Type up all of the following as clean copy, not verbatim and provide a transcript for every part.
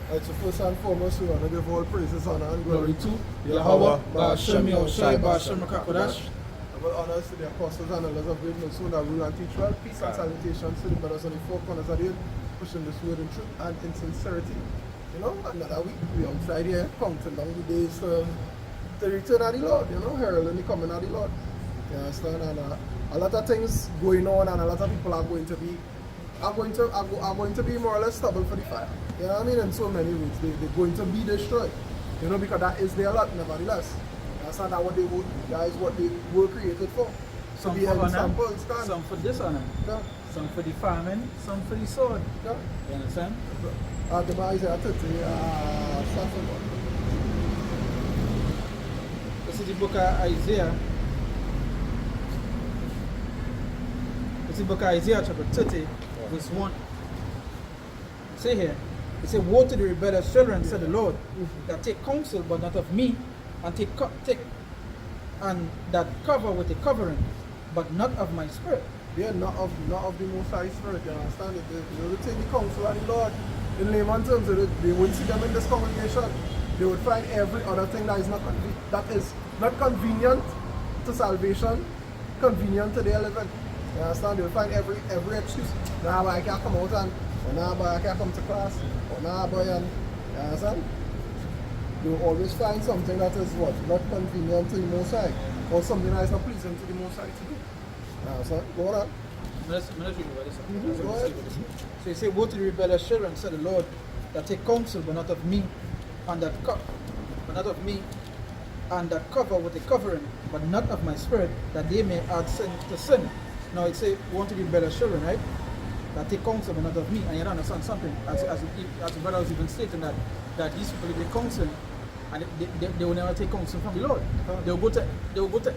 Alright, so first and foremost, we want to give all praises, honor, and Glory glory to Yahweh, Ba'ashem Yahushai, Ba'ashem Makakodash. About honors to the apostles and elders of great Minnesota that rule and teach well. Peace and salutations to the brothers on the four corners of the earth, pushing this word in truth and in sincerity. You know, another week, we outside here, counting down the days to the return of the Lord, you know, heralding the coming of the Lord. You understand? And a lot of things going on, and a lot of people are going to be more or less stubble for the fire. You know what I mean? In so many ways, they're going to be destroyed. You know, because that is their lot, nevertheless. That's not what they would. That is what they were created for. Some to be for examples, honor, some for dishonor, yeah. some for the famine, some for the sword. Yeah. You understand? The Isaiah 30, This is the book of Isaiah. This is the book of Isaiah chapter 30, verse 1. Say here, it says, "Woe to the rebellious children, said the Lord, that take counsel but not of me, and and that cover with a covering, but not of my spirit." Yeah, not of the Most High Spirit, you understand it? They would take the counsel of the Lord. In layman terms, they wouldn't see them in this congregation. They would find every other thing that is not convenient to salvation, convenient to their living. You understand? They would find every excuse. Nah, but I can't come out, and or nah, but I can't come to class, or nah, boy, and you understand? They will always find something that is what? Not convenient to the Most High, or something that is not pleasing to the Most High to do. You understand? Go on. Let's read about this. Go ahead. So he said, "Woe to the rebellious children, said the Lord, that take counsel but not of me, and that cover with a covering, but not of my spirit, that they may add sin to sin." Now it says, "Woe to the rebellious children," right? That take counsel but not of me. And you don't understand something, as the brother was even stating that these people take counsel, and they will never take counsel from the Lord. They will go to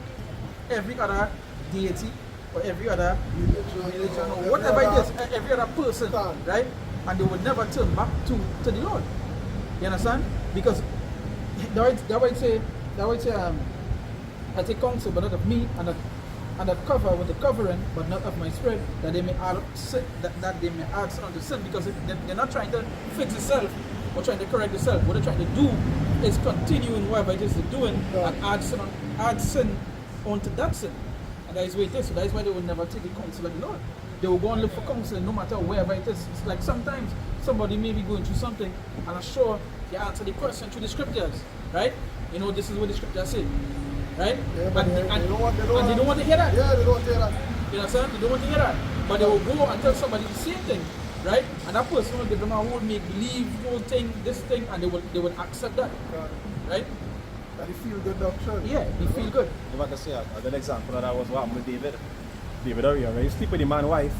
every other deity or every other religion or whatever it is, every other person, right? And they will never turn back to the Lord. You understand? Because that way say I take counsel but not of me, and that cover with the covering but not of my spirit, that they may add sin, that they may add sin unto sin, because they're not trying to fix itself or trying to correct itself. What they're trying to do is continuing whatever it is they're doing and add sin onto that sin. And that is why it is. So that is why they will never take the counsel of the Lord. They will go and look for counsel no matter wherever it is. It's like sometimes somebody may be going through something, and I'm sure you answer the question through the scriptures, right? You know, this is what the scriptures say, right? Yeah, but they don't want to hear that. Yeah, they don't want to hear that. You understand? They don't want to hear that. But they will go and tell somebody the same thing, right? And that person will give them a whole make believe, whole thing, this thing, and they will accept that, right? That they feel good doctrine. Yeah, they feel good. If I can say a good example of that was what happened with David. David Uriah, right? You sleep with the man's wife,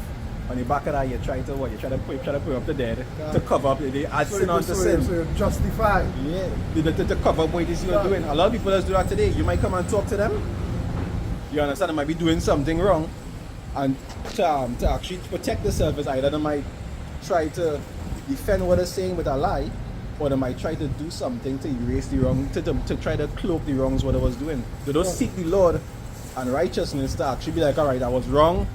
on the back of that, you try to put him up to dead, to cover up, they add sin onto sin. So you justify. Yeah, to cover up what it is you're doing. A lot of people just do that today. You might come and talk to them. You understand? They might be doing something wrong. And to actually protect themselves, is either they might try to defend what they're saying with a lie, or they might try to do something to erase the wrong, to try to cloak the wrongs what they was doing. They don't seek the Lord and righteousness to actually be like, all right, I was wrong.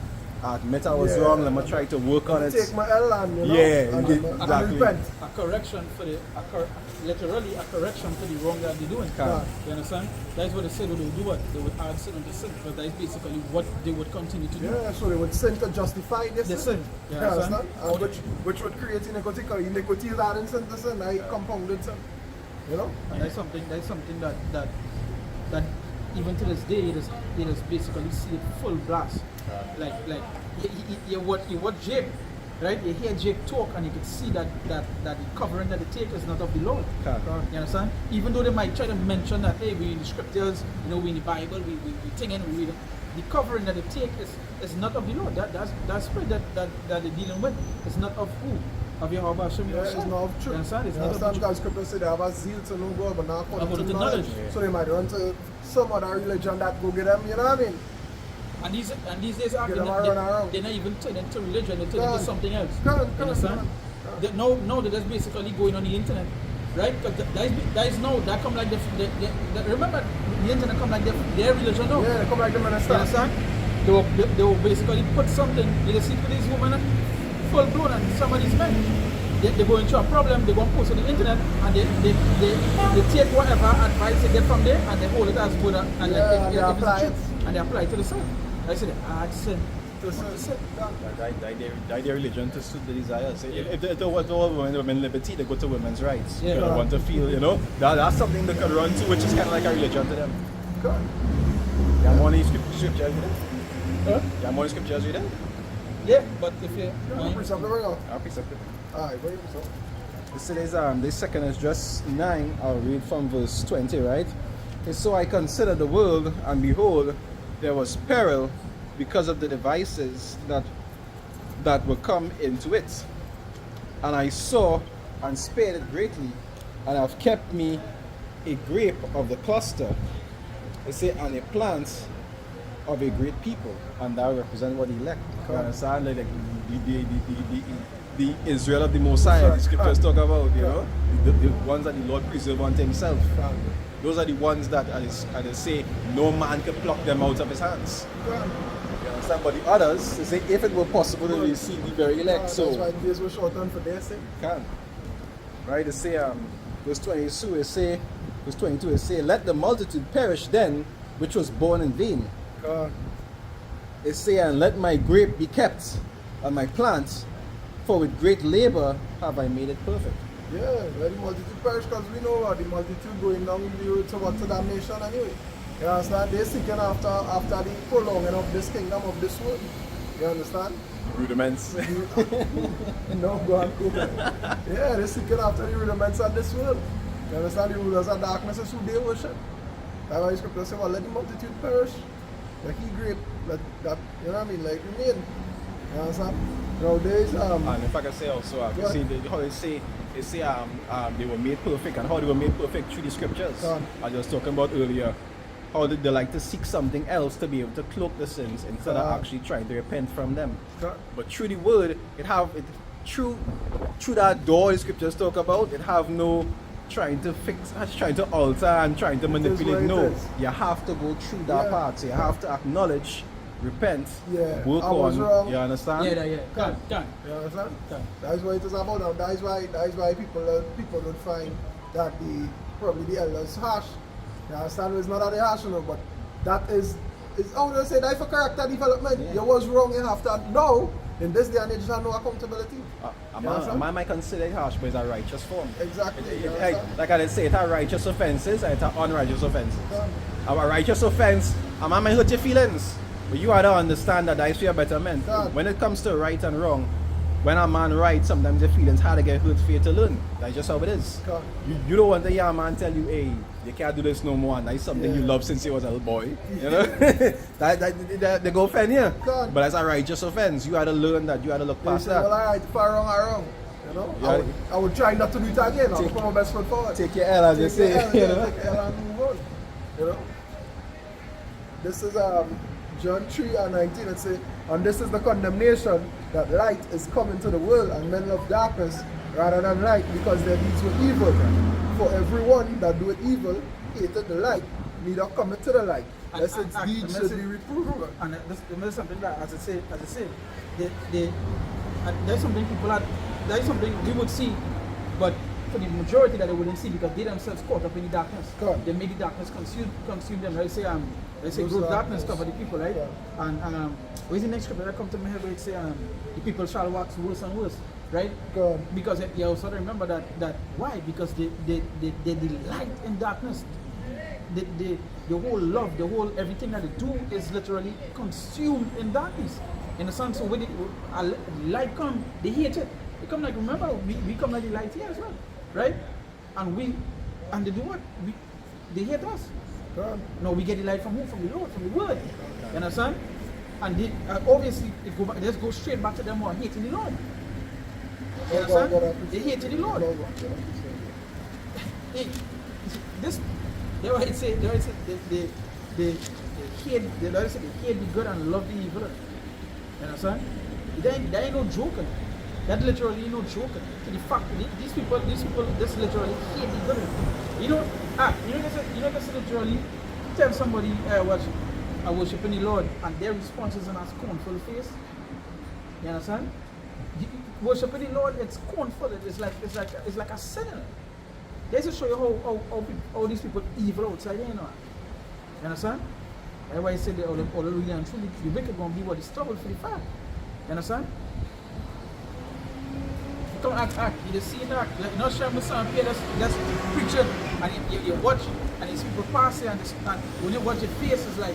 I admit I was wrong. Let me try to work on it. Take my L and, you know, and exactly. A correction for literally a correction for the wrong that they're doing. You understand? That's what they said. They would do what? They would add sin onto sin. But that is basically what they would continue to do. Yeah, so they would sin to justify this sin. You understand? Which would create iniquity, because iniquity is adding sin to sin, like compounded sin. You know? And that's something that even to this day it is basically see it full blast. Like you watch Jake, right? You hear Jake talk and you can see that the covering that they take is not of the Lord. You understand? Even though they might try to mention that, hey, we in the scriptures, you know, we in the Bible, we think and we read it. The covering that they take is not of the Lord. That spirit that they're dealing with is not of who? Of Yahweh Hashem. Yeah, it's not of truth. You understand? It's not of truth. Because scripture say they have a zeal to know God, but not according to knowledge. So they might run to some other religion that go get them, you know what I mean? And these days they're not even turning into religion, they're turning into something else. You understand? No, that's basically going on the internet, right? Because that come like remember the internet come like their religion now. Yeah, they come like the minister. You understand? They will basically put something. You see for these women full blown and some of these men. they're going through a problem, they're going to post on the internet, and they take whatever advice they get from there, and they hold it as good, and they apply it. And they apply it to the sin. I said, sin. To sin. Die their religion to suit the desires. If they want women liberty, they go to women's rights. Yeah. They want to feel, that's something they can run to, which is kind of like a religion to them. God. You have money scriptures reading? Huh? You have money scriptures reading? Yeah, but if you... Something right now. I'll pick something. Alright, where you so? This is this second is just 9. I'll read from verse 20, right? It's so I considered the world, and behold, there was peril because of the devices that will come into it. And I saw and spared it greatly, and have kept me a grape of the cluster. They say, and a plant of a great people, and that represent what he elect. You understand? Like the Israel of the Messiah, the scriptures talk about, the ones that the Lord preserve unto himself. Those are the ones that, as they say, no man can pluck them out of his hands. You understand? But the others, they say, if it were possible to receive the very elect, so that's why days were shortened for their sake. Can. Right? They say, verse 22, it say, let the multitude perish then, which was born in vain. It say, and let my grape be kept, and my plant, for with great labor have I made it perfect. Yeah, let the multitude perish, because we know the multitude going down the road to damnation anyway. You understand? They're seeking after the prolonging of this kingdom of this world. You understand? Rudiments. No, go on, go. Yeah, they're seeking after the rudiments of this world. You understand? The rulers of darkness is who they worship. That's why the scripture says, well, let the multitude perish. Like he grape, let that, you know what I mean? Like remain. You understand? Nowadays, and if I can say also, how they say they were made perfect, and how they were made perfect through the scriptures. I was talking about earlier. How did they like to seek something else to be able to cloak the sins instead of actually trying to repent from them? But through the word, through that door the scriptures talk about, it have no trying to alter and trying to manipulate. No, you have to go through that part. So you have to acknowledge, repent, work on. Wrong. You understand? Yeah. Done. You understand? That's what it is about now. That's why people don't find that probably the elders harsh. You understand? It's not that they harsh, but that is how they say that for character development. You was wrong, you have to know. In this day and age, there's no accountability. A man might consider it harsh, but it's a righteous form. Exactly. Like I say, it's a righteous offenses and it's a unrighteous offenses. A righteous offense, a man might hurt your feelings, but you ought to understand that that's for your betterment. When it comes to right and wrong, when a man writes, sometimes your feelings hard to get hurt for you to learn. That's just how it is. You don't want to hear a man tell you, hey, you can't do this no more, and that's something you love since you was a little boy. You know? they go offend you. But that's a righteous offense. You had to learn that. You had to look past that. Well, alright, far wrong, I wrong. You know? I would try not to do it again. I'll put my best foot forward. Take your L, as they say. Take your L and move on. You know? This is John 3:19. It says, and this is the condemnation, that light is come into the world, and men love darkness rather than light, because their deeds were evil. For everyone that doeth evil hated the light, neither cometh to the light, lest its deeds should be reproved. And there's something that, as I say, there's something we would see, but for the majority that they wouldn't see, because they themselves caught up in the darkness. They made the darkness consume them. They say gross darkness cover the people, right? And where's the next scripture that come to my head where it say the people shall wax worse and worse, right? Because you also remember that why? Because they delight in darkness. The whole love, the whole everything that they do is literally consumed in darkness. In a sense, so when light come, they hate it. They come like, remember, we come like the light here as well, right? And they do what? They hate us. No, we get the light from who? From the Lord, from the Word. You understand? And they, obviously, let's go straight back to them who are hating the Lord. You understand? They hated the Lord. They hate the good and love the evil. You understand? That ain't no joking. That literally no joking. To the fact these people this literally hate the good. You know that's literally tell somebody I worshiping the Lord, and their response is in a scornful face. You understand? worshiping the Lord, it's scornful. It's like a sin. They just show you how these people evil outside there, you know. You understand? That's why I said all the really and truly, the wicked gonna be what is trouble for the fact. You understand? You come act, you just see that. Like, you know, Shem Sam here, that's preaching, and you watch, and you see people passing, and when you watch your face, it's like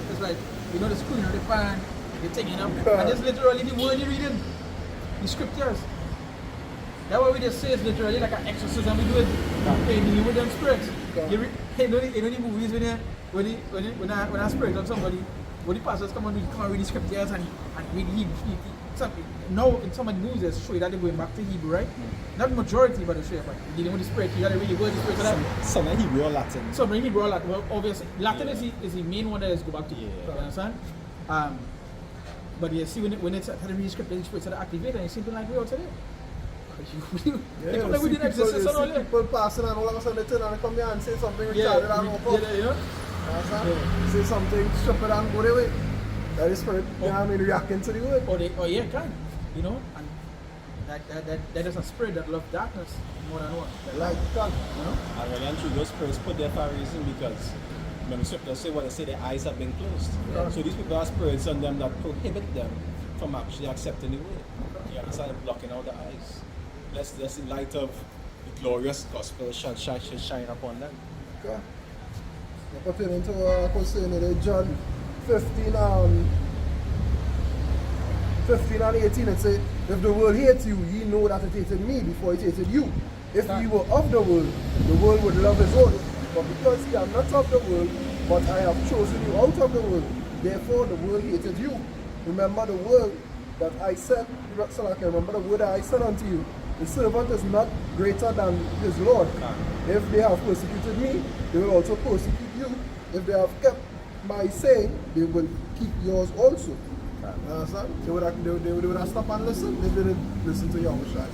you know the screen on the pan, you're taking up, and it's literally the word you're reading, the scriptures. That's what we just say is literally like an exorcism. We do it dealing with them spirits. You know the movies when I spirit on somebody, when the pastors come and read the scriptures and read Hebrew. Now in some of the movies they show you that they're going back to Hebrew, right? Not the majority, but they show you but dealing with the spirit. You gotta read the word, the spirit of that. Some in Hebrew or Latin. Some in Hebrew or Latin. Well, obviously Latin is the main one that is go back to. You understand? But you see when it's had to read the scripture, the spirits are activated, and it's something like we all today. People passing and all of a sudden they turn and come here and say something retarded and walk up. Say something stupid and go away. That is spirit, you know what I mean, reacting to the word. Can. You know, and that is a spirit that loves darkness more than what. Like can. You know? And really and truly, those spirits put there for a reason because when the scriptures say what they say, their eyes have been closed. Yeah. So these people have spirits on them that prohibit them from actually accepting the word. You understand? Blocking out the eyes. Lest the light of the glorious gospel shall shine upon them. Okay. Pertaining to concerning John 15 and 18, it says, if the world hates you, ye know that it hated me before it hated you. If ye were of the world would love his own. But because ye are not of the world, but I have chosen you out of the world, therefore the world hated you. Remember the word that I said, remember the word that I said unto you. The servant is not greater than his Lord. If they have persecuted me, they will also persecute you. If they have kept my saying, they will keep yours also. They would have stopped and listened. They didn't listen to Yahushua.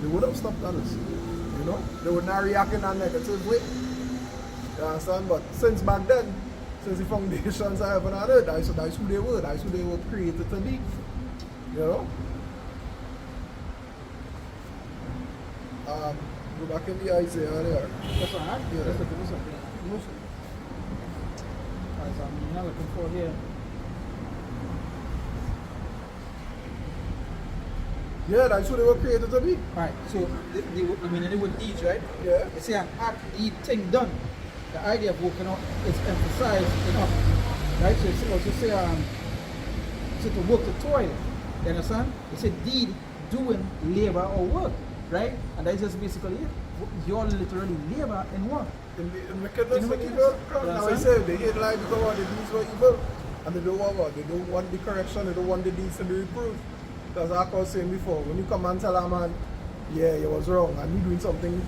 They would have stopped and listened. You know? They would not react in a negative way. You understand? But since back then, since the foundations of heaven and earth, that's who they were. That's who they were created to be. You know? Go back in the Isaiah there. That's all right. Yeah. Let's look at this up here. As I'm not looking for here. Yeah, that's who they were created to be. Alright, so they were deeds, right? Yeah. You see an act, deed, thing done. The idea of working out is emphasized enough. Right? So it's also say to work to toil. You understand? It's a deed, doing, labor or work. Right? And that's just basically it. You're literally labor in work. In wickedness and evil. Now I say they hate life because what the deeds were evil. And they don't want what? They don't want the correction, they don't want the deeds to be reproved. Because like I was saying before, when you come and tell a man, yeah, you was wrong, and he doing something,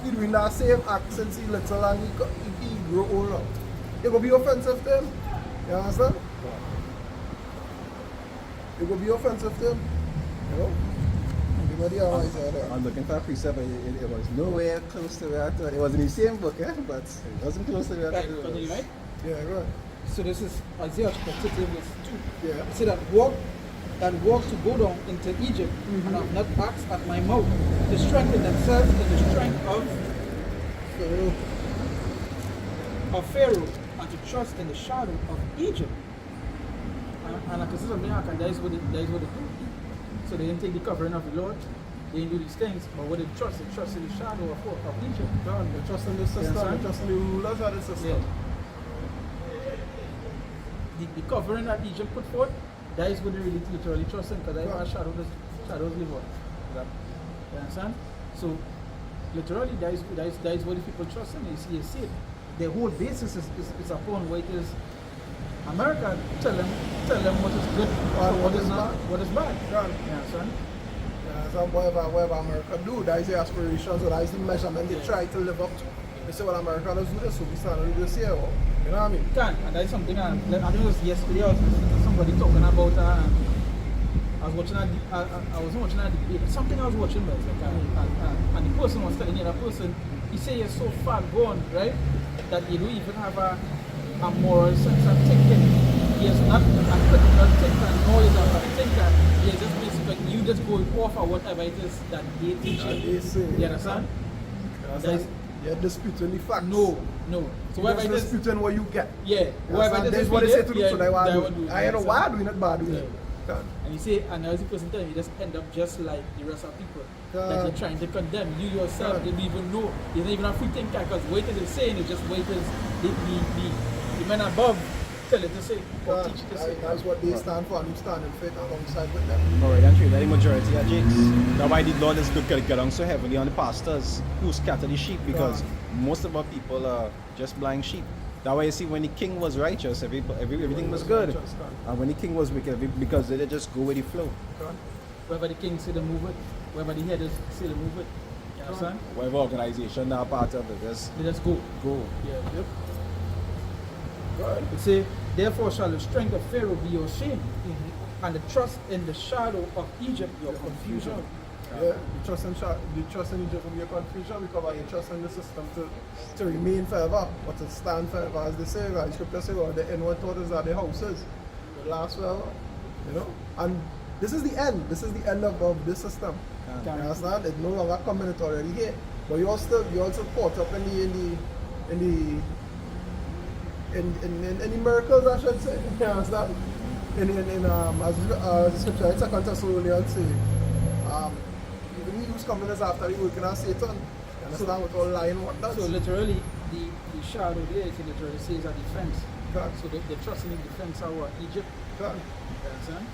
he doing that same act since he little and he grow older, it will be offensive to him. You understand? It will be offensive to him. You know? I'm looking for a precept, but it was nowhere close to where I thought. It was in the same book, but it wasn't close to where I thought it was. Right? Yeah, right. So this is Isaiah chapter 30 verse 2. Yeah. It said that walk to go down into Egypt and have not asked at my mouth to strengthen themselves in the strength of Pharaoh and to trust in the shadow of Egypt. And like I said, that is what they do. So they didn't take the covering of the Lord. They didn't do these things, but what they trust in the shadow of Egypt. God, they trust in the system, they trust in the rulers of the system. Yeah. The covering that Egypt put forth, that is what they really literally trust in, because that is where shadows live on. You understand? So literally that is what the people trust in. You see it. Their whole basis is upon what it is. America tell them what is good and what is not, what is bad. Right. You understand? So whatever America do, that is the aspirations, or that is the measurement they try to live up to. They say, well, America does do this, so we start to do this here. Well, you know what I mean? Can, and that is something I think it was yesterday I was listening to somebody talking about I wasn't watching a debate, something I was watching, but and the person was telling you, that person, he said you're so far gone, right, that you don't even have a moral sense of thinking. He is not a critical thinker, nor is a thinker. He is just basically you just go off of whatever it is that they teach And you. they say, You understand? That's- You're disputing the facts. No. So whatever You're it is, disputing what you get. yeah, whatever it That's is, what they say to do, yeah, so they want they to will do. it. I don't know why doing it bad doing Yeah. it. God. And you say, and as the person telling you, just end up just like the rest of people that God. you're trying to condemn. You yourself God. didn't even know. You're not even a free thinker because what it is saying is just what it is the men above tell it to say or God, teach it to say. that's what they stand for, and you stand in faith alongside with them. Alright, and true, that the majority are jakes. That's why the Lord is get along so heavily on the pastors who scatter the sheep, because most of our people are just blind sheep. That's why you see when the king was righteous, everything was good. Righteous, God. And when the king was wicked, because they just go with the flow. God. Wherever the king say the move it, wherever the head is say the move it. You understand? Whatever organization that part of it, just They just go. go. Yeah. Yep. God. It say, therefore shall the strength of Pharaoh be your shame, and the trust in the shadow of Egypt your confusion. Yeah, you trust in Egypt will be a confusion because you trust in the system to remain forever, or to stand forever, as they say. Right? Scripture say, well, the inward thought is that the houses will last forever. You know? And this is the end. This is the end of this system. Yeah. You understand? It's no longer coming, it's already here. But you're also caught up in the miracles, I should say. You understand? As the scripture in 2 Thessalonians say, even he who's coming is after he working on Satan. You understand? With all lying what does. So literally, the shadow there, it literally says a defense. God. So they trust in the defense of what? Egypt. God. You understand?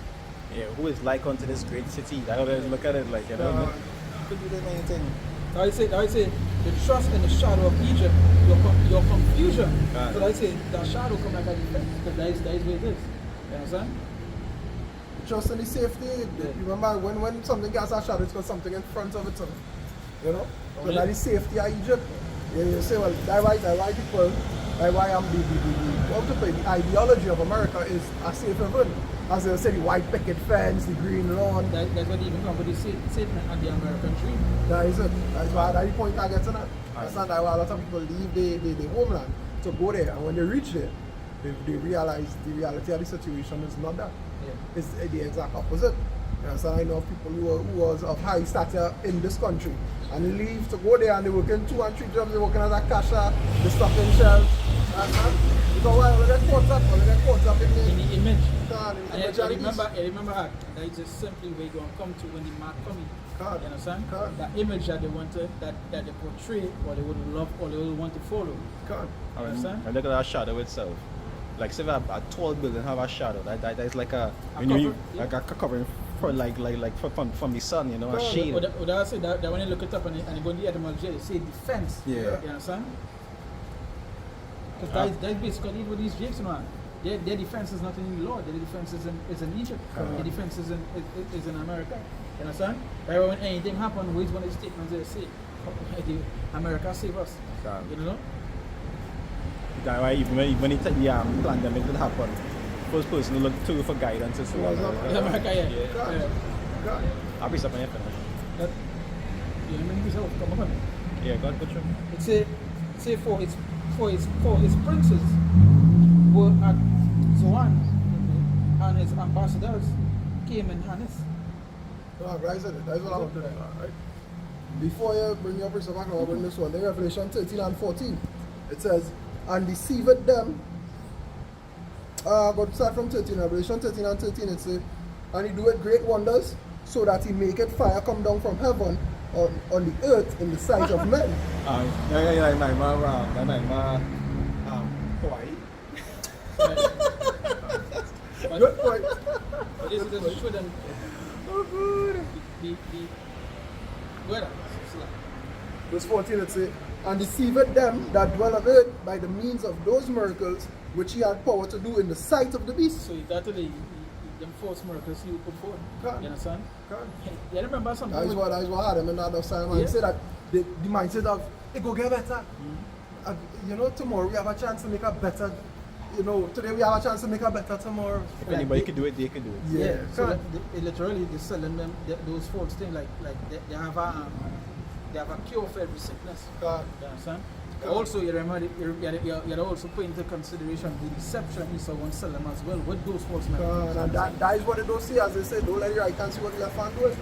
Yeah, who is like unto this great city? I always look at it like, you know, God. could do the main thing. I say, the trust in the shadow of Egypt, your confusion. Right. So I say, that shadow come like a defense, because that is where it is. You understand? Trust in the safety. Yeah. You remember when something gets a shadow, it's got something in front of it. You know? So Okay. that is safety of Egypt. You say, well, that's why people, that's why the ideology of America is a safe haven. As they say, the white picket fence, the green lawn. That's what even companies say, statement and the American dream. That is it. That's the point I get to that. That's not why a lot of people leave their homeland to go there. And when they reach there, they realize the reality of the situation is not that. Yeah. It's the exact opposite. You understand? I know people who was of high stature in this country and they leave to go there and they work in 2 and 3 jobs. They working as a cashier, they stocking shelves. Because why? They get caught up in In the image. God, in And the I remember that is just simply where you're going to come to when the mark coming. God. You understand? God. That image that they want to, that they portray, or they would love, or they would want to follow. God. You understand? And look at that shadow itself. Like say a tall building have a shadow. That is like a when cover, you yeah. like a covering for from the sun, you know, a shade. Or that say that when you look it up and you go in the etymology, they say defense. Yeah. You understand? Because that's basically what these Jakes, man. Their defense is not in the law. Their defense is in Egypt. Their defense is in America. You understand? Right when anything happens, what is one of the statements they say? America save us. You know? That's why even when the pandemic did happen, first person to look to for guidance is Was America, yeah. God. Yeah. God. I'll be something finish. That, you know, yourself, come on. Yeah, God good. It say for his princes were at Zoan, and his ambassadors came in harness. No, right, that's what I want to do. Right? Before you bring your principle back, I'll bring this one. In Revelation 13 and 14, it says, and deceived them. But start from 13, Revelation 13 and 13, it says, and he doeth great wonders, so that he maketh fire come down from heaven on the earth in the sight of men. Hawaii. Good point. But this is just to show them the weather. Verse 14 it says, and deceived them that dwell on earth by the means of those miracles which he had power to do in the sight of the beast. So that the false miracles he would put forward. God. You understand? God. You remember something? That is what had him in that time. And Yeah. he said that the mindset of it go get better. You know, tomorrow we have a chance to make a better. You know, today we have a chance to make a better tomorrow. If anybody can do it, they can do it. Yeah. So God. literally they're selling them those false things like they have a cure for every sickness. God. You understand? Also, you remember, you also put into consideration the deception Esau wants to sell them as well with those false messages. And that is what they don't see, as they say, don't let your right hand see what the left hand doing.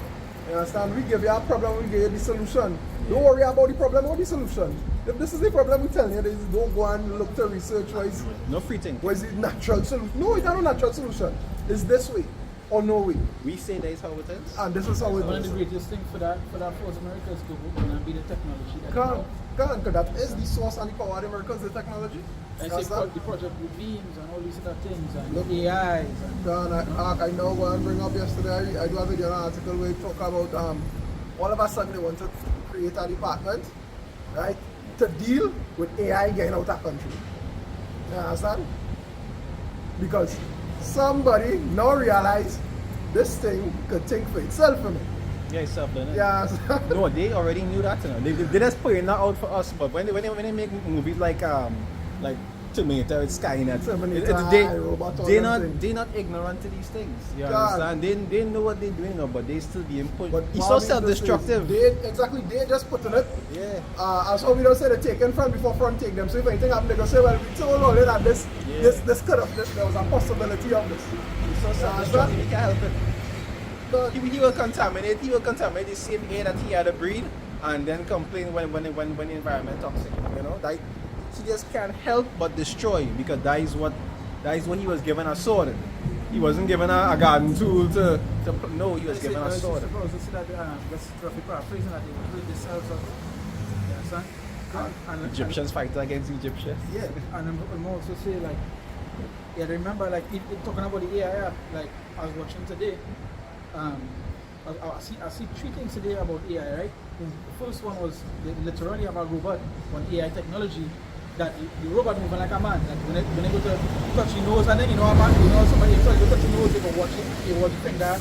You understand? We give you a problem, we give you the solution. Don't worry about the problem or the solution. If this is the problem, we tell you, don't go and look to research what is, No free thing. what is the natural solution. No, it's not a natural solution. It's this way or no way. We say that is how it is. And this is how it One of is. the greatest things for that force America is going to be the technology. Because that is the source and the power of the Americans, the technology. I say the project with beams and all these other things and Look. AIs. And I know what I bring up yesterday. I do a video on an article where we talk about all of a sudden they want to create a department, right, to deal with AI getting out of country. You understand? Because somebody now realize this thing could think for itself for me. Yeah, it's self-learning. Yeah. No, they already knew that. You know. They just putting that out for us. But when they make movies like Terminator, it's Skynet, Terminator, iRobot, all they them not things. they not ignorant to these things. You God. understand? They know what they're doing, now, but they still being put. But It's what so I mean to say is self-destructive. They just putting it. Yeah. As how we don't say they take in front before front take them. So if anything happen, they go say, well, we told all that this could have there was a possibility of this. It's so self-destructive. He can't help it. He will contaminate. He will contaminate the same air that he had to breathe, and then complain when the environment toxic. You know, that he just can't help but destroy, because that is what he was given a sword. He wasn't given a garden tool to no. He was given a sword. Just roughly paraphrasing that they build themselves up. You understand? Egyptians fight against Egyptians. Yeah, and I'm also say like, yeah, remember like if talking about the AI app, like I was watching today. I see three things today about AI, right? The first one was they literally have a robot on AI technology that the robot moving like a man. Like when they go to touch your nose, and then somebody touch your nose, they go watch it, they watch the finger,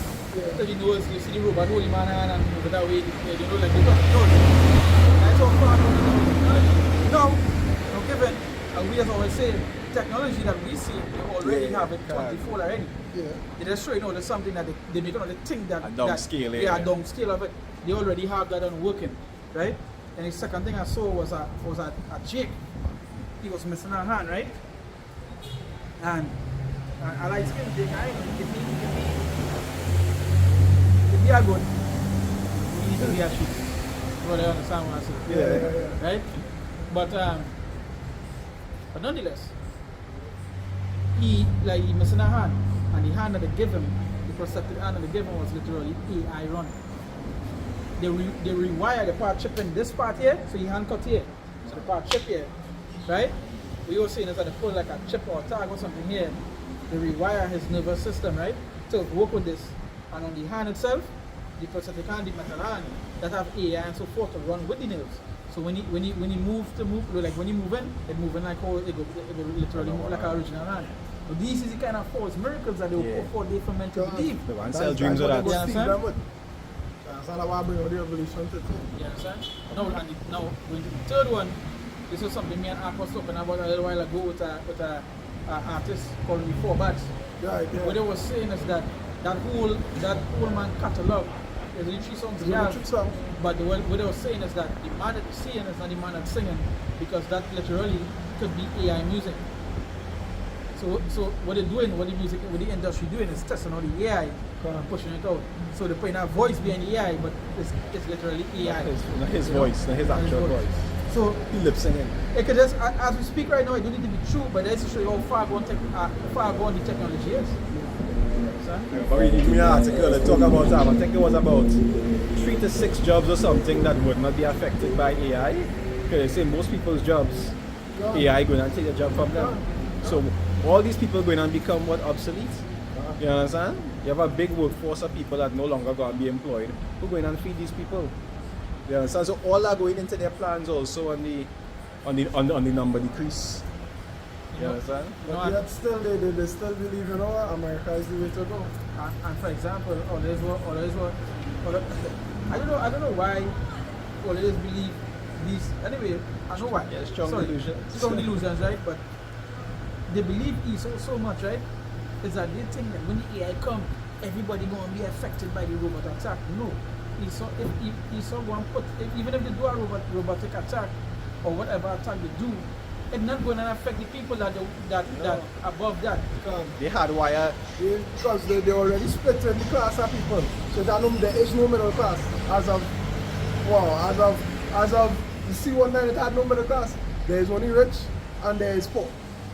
touch your nose, you see the robot hold him hand and move it that way, like they touch your nose. That's how far from the technology. Now, given, and we as always say, technology that we see, they already have it 24 already. Yeah. They just show there's something that they make another thing that a downscale, a downscale of it. They already have that on working, right? And the second thing I saw was a Jake. He was missing a hand, right? And I like skin Jake. If he are good, he needs to be a shoot. You understand what I say? Yeah. Right? But nonetheless, he missing a hand, and the hand that they give him, the prosthetic hand that they give him was literally AI run. They rewire the part chip in this part here, so your hand cut here, so the part chip here, right? We were saying is that they put like a chip or a tag or something here, they rewire his nervous system, right, to work with this, and on the hand itself, the prosthetic hand, the metal hand that have AI and so forth to run with the nerves. So when he move, like when he moving, it moving like how it go literally move like an original hand. So these is the kind of false miracles that they will put forth for men to believe. The one sell dreams of that. You understand? That's all I want to bring out the evolution to it. You understand? Now going to the third one, this was something me and Ark was talking about a little while ago with a artist called Me Four Bats. Yeah. What they was saying is that whole man catalog, there's only 3 songs he has. But what they were saying is that the man that you're seeing is not the man that's singing, because that literally could be AI music. So what they're doing, what the industry doing is testing out the AI and pushing it out. So they're putting a voice behind the AI, but it's literally AI. Not his voice, not his actual voice. So He lip singing. it could just, as we speak right now, it don't need to be true, but that's to show you how far gone the technology is. But we read an article that talk about I think it was about 3 to 6 jobs or something that would not be affected by AI. Because they say most people's jobs, AI going to take a job from them. So all these people going to become obsolete. You understand? You have a big workforce of people that no longer going to be employed. Who going to feed these people? You understand? So all are going into their plans also on the number decrease. You understand? But yet still, they still believe, America is the way to go. And for example, I don't know why always believe these. Anyway, I know why. Yeah, strong delusions. Strong delusions, right? But they believe so much, right? Is that they think that when the AI come, everybody gonna be affected by the robot attack. No. Even if they do a robotic attack, or whatever attack they do, it's not going to affect the people that above that. They hardwire. Because they already split in the class of people. So there is no middle class. As of the C19, it had no middle class. There is only rich and there is poor.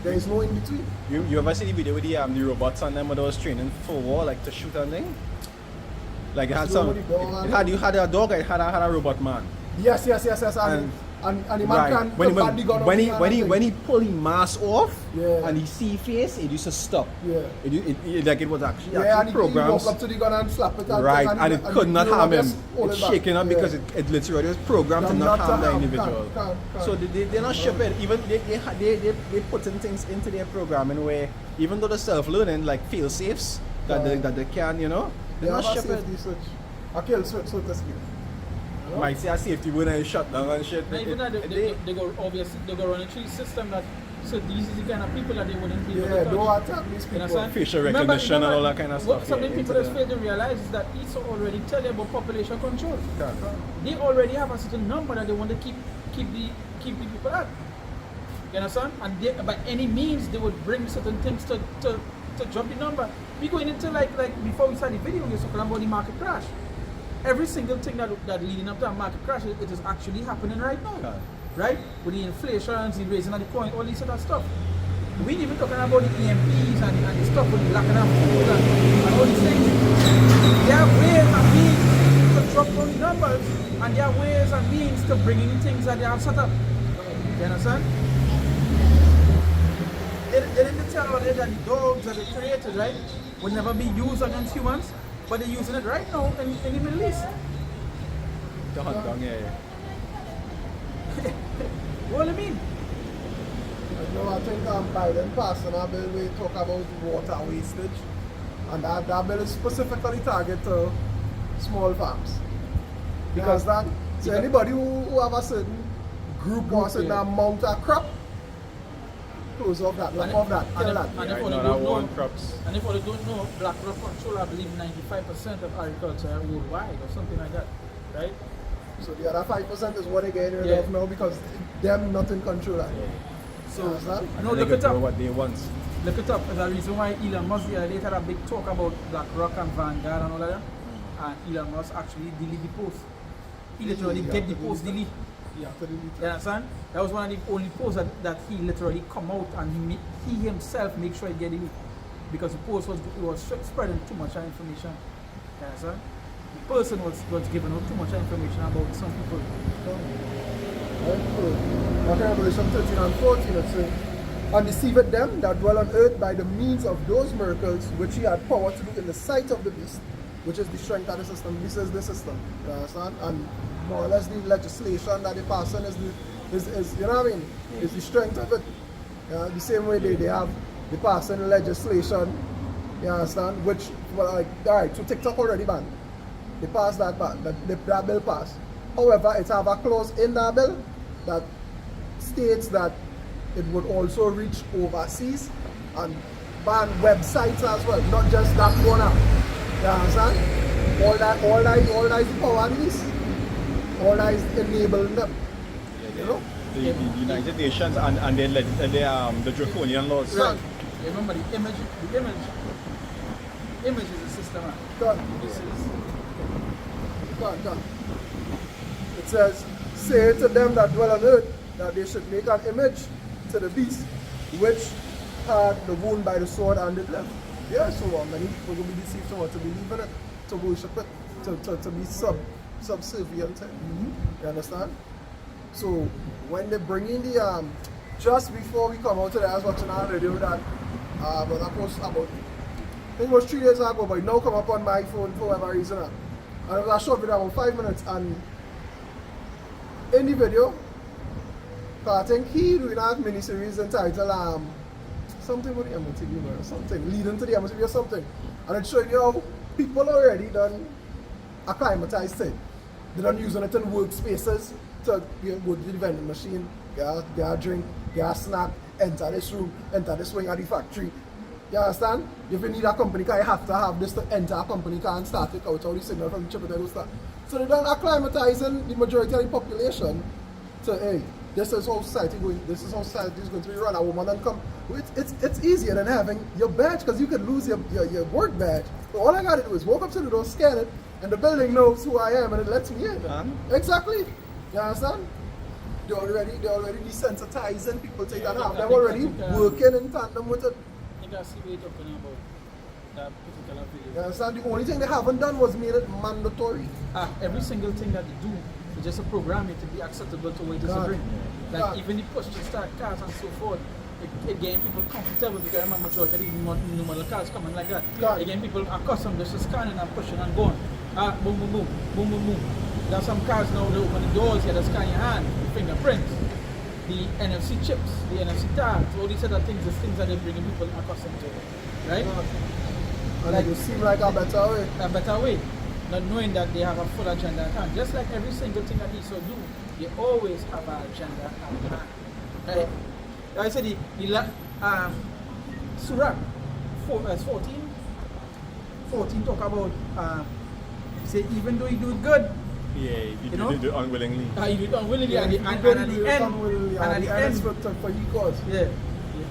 There is no in between. You ever see the video with the robots and them when they was training for war, like to shoot and thing? Like it had some. You had a dog. It had a robot man. Yes. And the man can put the gun when he pull his mask off Yeah. and he see face, it used to stop. Yeah. It was actually and programmed. he walk up to the gun and slap it. Right, and it could not harm him. It's shaking up Yeah. because it literally was programmed to not harm the individual. Can't. So they're not shipping. Even they put in things into their programming where even though the self-learning like fail safes that they can, they're not shipping. safety switch. A kill switch, so to speak. Might say a safety when I shut down and shit. Now, even that they go obviously they go run a tree system that so these is the kind of people that they wouldn't be able to touch. Don't attack these You people. understand? Facial recognition and all that kind of What stuff. something people just fail to realize is that it's already tell you about population control. They already have a certain number that they want to keep the people at. You understand? And they, by any means they would bring certain things to drop the number. We going into like before we start the video, we were talking about the market crash. Every single thing that leading up to a market crash, it is actually happening right now. Right? With the inflation, the raising of the coin, all this sort of stuff. We ain't even talking about the EMPs and the stuff with the lacking of food and all these things. There are ways and means to drop down the numbers, and there are ways and means to bring in things that they have set up. You understand? They didn't tell us that the dogs that they created, right, would never be used against humans, but they're using it right now in the Middle East. To hunt down, yeah. What do you mean? I think Biden passed a bill where talk about water wastage, and that bill is specifically targeted to small farms. Because so anybody who have a certain group or a certain amount of crop, close off that, lock off that, kill that. And if you don't know, black rock control, I believe 95% of agriculture worldwide or something like that, right? So the other 5% is what they get rid of now because them not in control. So I know, look it up. What they want. Look it up. There's a reason why Elon Musk the other day had a big talk about BlackRock and Vanguard and all of that. And Elon Musk actually delete the post. He literally get the post delete. You understand? That was one of the only posts that he literally come out and he himself make sure it get deleted. Because the post was spreading too much information. You understand? The person was giving out too much information about some people. Revelation 13 and 14 it says, and deceived them that dwell on earth by the means of those miracles which he had power to do in the sight of the beast, which is the strength of the system. This is the system. You understand? And more or less the legislation that they pass on is you know what I mean? Is the strength of it. The same way they have the passing legislation, you understand? Which, well, like, alright, so TikTok already banned. They passed that ban, that bill passed. However, it have a clause in that bill that states that it would also reach overseas and ban websites as well, not just that one app. You understand? All that is the power of this. All that is enabling them. You know? The United Nations and the draconian laws. Right. Remember the image is the system. Done. It says, say to them that dwell on earth that they should make an image to the beast which had the wound by the sword and it lived. Yeah, so many people will be deceived to want to believe in it, to worship it, to be subservient to it. You understand? So when they bring in the just before we come out today, I was watching a video that was a post about, I think it was 3 days ago, but it now come up on my phone for whatever reason. And it was a short video about 5 minutes, and in the video, I think he doing a mini-series entitled something with the MOTV or something, leading to the MOTV or something. And it showed you how people already done acclimatized it. They done using it in workspaces to go to the vending machine, get a drink, get a snack, enter this room, enter this wing at the factory. You understand? If you need a company car, you have to have this to enter a company car and start it out all the signal from the chip and start. So they done acclimatizing the majority of the population to, hey, this is how society going. This is how society is going to be run. A woman don't come. It's easier than having your badge because you could lose your work badge. But all I gotta do is walk up to the door, scan it, and the building knows who I am and it lets me in. Exactly. You understand? They're already desensitizing people to that now. They're already working in tandem with it. I think I see what you're talking about. That particular video. You understand? The only thing they haven't done was made it mandatory. Every single thing that they do is just a program it to be acceptable to waiters to drink. Like even the push to start cars and so forth. It getting people comfortable because I remember majority of the new model cars coming like that. Again, people are accustomed just to scanning and pushing and going. Boom, boom, boom, boom, boom, boom. There are some cars now they open the doors, you have to scan your hand, your fingerprints, the NFC chips, the NFC tags, all these other things, the things that they're bringing people accustomed to, right? And like, it seems like a better way. A better way, not knowing that they have a full agenda at hand. Just like every single thing that E.S.O.T.E do, they always have an agenda at hand, right? Like I said, Surah 14 talk about say even though you do it good, you do it unwillingly. You do it unwillingly, and at the end, for you cause.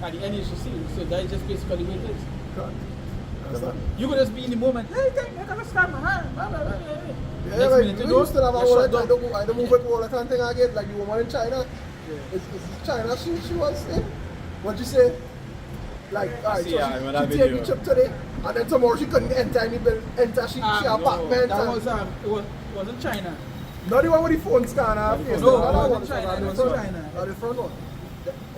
At the end you should see. So that is just basically what it is. God. You could just be in the moment. Hey, I gotta start my hand. Yeah, like, we used to have I don't move it all the time thing again, like the woman in China. It's China she was in. What'd you say? Like, alright, so she take the trip today, and then tomorrow she couldn't enter any bill, she apartment. That wasn't China. Not the one with the phone scanner. No, it wasn't China. It wasn't China. The front one.